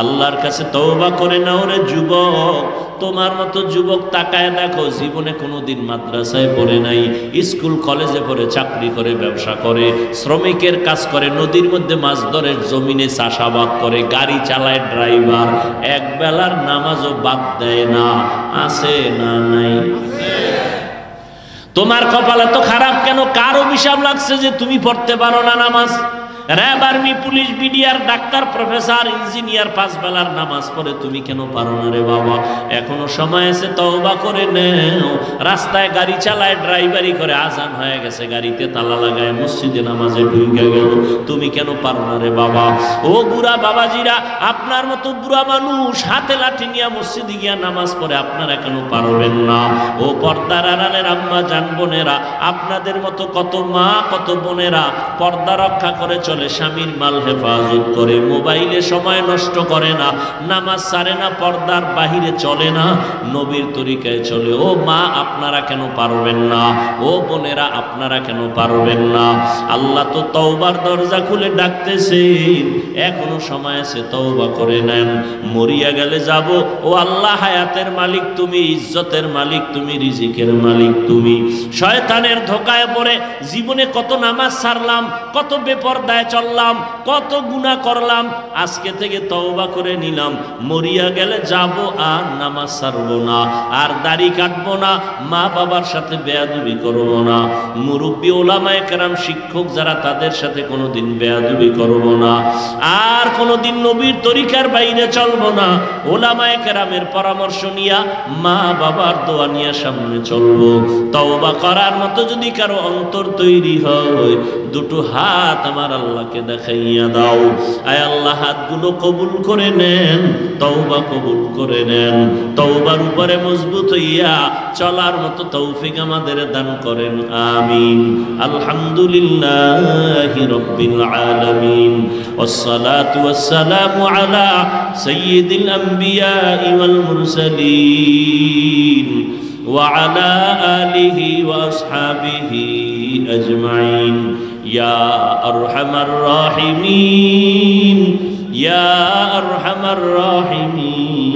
আল্লাহর কাছে তওবা করে নাও রে যুবক। তোমার মতো যুবক তাকায় দেখো, জীবনে কোনোদিন মাদ্রাসায় পড়ে নাই, স্কুল কলেজে পড়ে, চাকরি করে, ব্যবসা করে, শ্রমিকের কাজ করে, নদীর মধ্যে মাছ ধরে, জমিনে চাষাবাদ করে, গাড়ি চালায়, ড্রাইভার, এক বেলার নামাজও বাদ দেয় না। আছে না নাই? তোমার কপাল এত খারাপ কেন? কার অভিশাপ লাগছে যে তুমি পড়তে পারো না নামাজ? RAB, army, police, BDR, doctor, professor, engineer 5 বেলার নামাজ পড়ে, তুমি কেন পারো না রে বাবা? এখনো সময় আছে, তওবা করে নেও। রাস্তায় গাড়ি চালায়, ড্রাইভারি করে, আজান হয়ে গেছে, গাড়িতে তালা লাগায়, মসজিদে নামাজে ঢুকে গেল, তুমি কেন পারো না রে বাবা? ও বুড়া বাবাজিরা, আপনার মতো বুড়া মানুষ হাতে লাঠি নিয়ে মসজিদে গিয়া নামাজ পড়ে, আপনারা কেন পারবেন না? ও পর্দার আড়ালের আম্মা জান বোনেরা, আপনাদের মতো কত মা, কত বোনেরা পর্দা রক্ষা করে চলে, স্বামীর মাল হেফাজত করে, মোবাইলে সময় নষ্ট করে না, নামাজ ছাড়ে না, পর্দার বাহিরে চলে না, নবীর তরিকায় চলে। ও মা, আপনারা কেন পারবেন না? ও বোনেরা, আপনারা কেন পারবেন না? আল্লাহ তো তওবার দরজা খুলে ডাকতেছেন, এখনো সময় আছে, তওবা করে নেন। মরিয়া গেলে যাব। ও আল্লাহ, হায়াতের মালিক তুমি, ইজ্জতের মালিক তুমি, রিজিকের মালিক তুমি। শয়তানের ধোকায় পড়ে জীবনে কত নামাজ ছাড়লাম, কত বেপরদায় চললাম, কত গুনাহ করলাম। আজকে থেকে তওবা করে নিলাম, মরিয়া গেলে যাব আর নামাজ ছাড়বো না, আর দাড়ি কাটবো না, মা বাবার সাথে বেয়াদবি করবো না, মুরব্বী ওলামায়ে কেরাম শিক্ষক যারা তাদের সাথে কোনোদিন বেয়াদবি করবো না, আর কোনোদিন নবীর তরিকার বাইরে চলবো না। ওলামায়ে কেরামের পরামর্শ নিয়া, মা বাবার দোয়া নিয়ে সামনে চলবো। তওবা করার মতো যদি কারো অন্তর তৈরি হয়, দুটো হাত আমার আল্লাহকে দেখাইয়া দাও। আয় আল্লাহ, হাতগুলো কবুল করে নেন, তওবা কবুল করে নেন। তওবার উপরে মজবুত হইয়া চলার মতো তৌফিক আমাদের দান করেন, আমিন। আলহামদুলিল্লাহি রাব্বিল আলামিন, ওয়াসসালাতু ওয়াসসালামু আলা সাইয়্যিদিল আম্বিয়া ওয়াল মুরসালিন وعلى آله وأصحابه أجمعين يا أرحم الراحمين يا أرحم الراحمين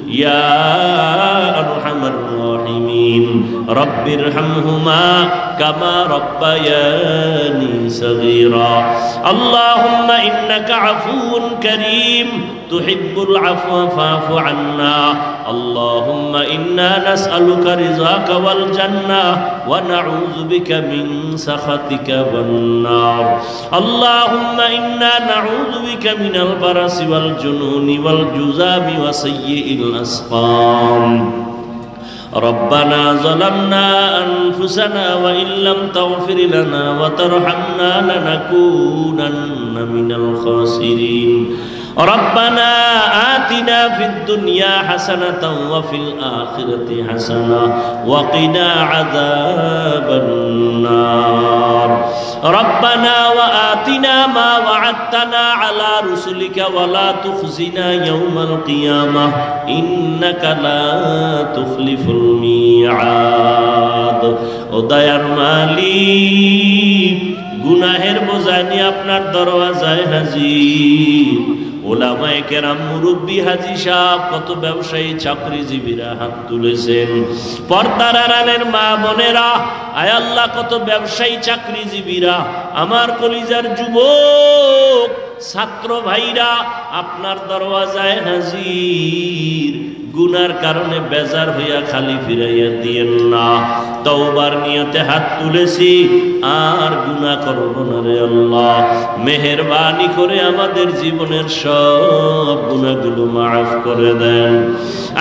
يا أرحم الراحمين رب ارحمهما كما ربياني صغيرا اللهم إنك عفو كريم تحب العفو فاعف عنا اللهم إنا نسألك رضاك والجنة ونعوذ بك من سخطك والنار اللهم إنا نعوذ بك من البرص والجنون والجذام وسيء الأسقام ربنا ظلمنا أنفسنا وإن لم تغفر لنا وترحمنا لنكونن من الخاسرين ربنا آتنا في الدنيا حسنة وفي الآخرة حسنة وقنا عذاب النار ربنا وآتنا ما وعدتنا على رسلك ولا تخزنا يوم القيامة إنك لا تخلف الميعاد ودير مالك গুনাহের বোঝা নিয়ে আপনার দরওয়াজায় হাজির ওলামায়ে কেরাম মুরব্বী হাজী সাহেব কত ব্যবসায়ী চাকরিজীবীরা হাত তুলেছেন পর্দার আড়ালের মা বোনেরা আয় আল্লাহ কত ব্যবসায়ী চাকরিজীবীরা আমার কলিজার যুবক ছাত্র ভাইরা আপনার দরওয়াজায় হাজির গুনার কারণে বেজার হইয়া খালি ফিরাইয়া দিয়েন না তওবার নিয়তে হাত তুলেছি আর গুনাহ করব না রে আল্লাহ মেহেরবানি করে আমাদের জীবনের সব গুনাহগুলো মাফ করে দেন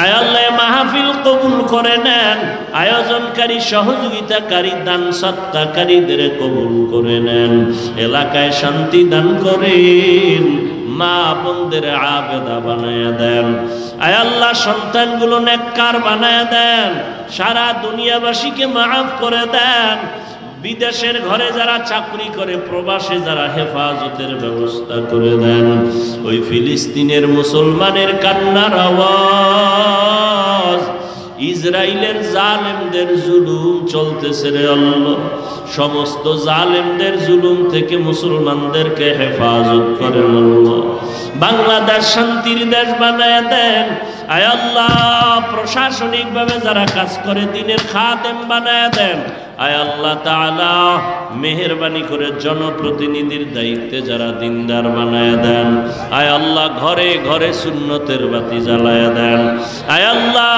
আয় আল্লাহ মাহফিল কবুল করে নেন আয়োজনকারী সহযোগিতাকারী দান সৎকারীদের কবুল করে নেন এলাকায় শান্তি দান করেন মা বোনদের আবেদা বানায়া দেন আয় আল্লাহ সন্তানগুলো নেককার বানায়া দেন সারা দুনিয়াবাসীকে মাফ করে দেন বিদেশের ঘরে যারা চাকরি করে প্রবাসে যারা হেফাজতের ব্যবস্থা করে দেন ওই ফিলিস্তিনের মুসলমানের কান্নার আওয়াজ ইসরায়েলের জালেমদের জুলুম চলতেছে রে আল্লাহ সমস্ত জালেমদের জুলুম থেকে মুসলমানদেরকে হেফাজত করেন আল্লাহ বাংলাদেশ শান্তির দেশ বানায় দেন আয় আল্লাহ প্রশাসনিকভাবে যারা কাজ করে দিনের খাদেম বানায় দেন আয় আল্লাহ তাআলা মেহেরবানি করে জনপ্রতিনিধির দায়িত্বে যারা দিনদার বানায় দেন আয় আল্লাহ ঘরে ঘরে সুন্নতের বাতি জ্বালায় দেন আয় আল্লাহ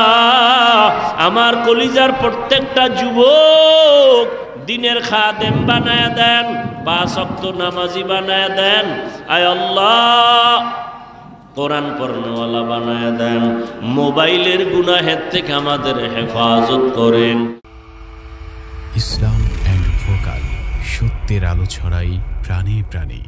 আমার কলিজার প্রত্যেকটা যুবক দিনের খাদেম বানায় দেন পাঁচ ওয়াক্ত নামাজি বানায় দেন আয় আল্লাহ কোরআন পড়নেওয়ালা বানায় দেন মোবাইলের গুনাহের থেকে আমাদের হেফাজত করেন ইসলাম এন্ড ভোকাল সত্যের আলো ছড়াই প্রাণে প্রাণে।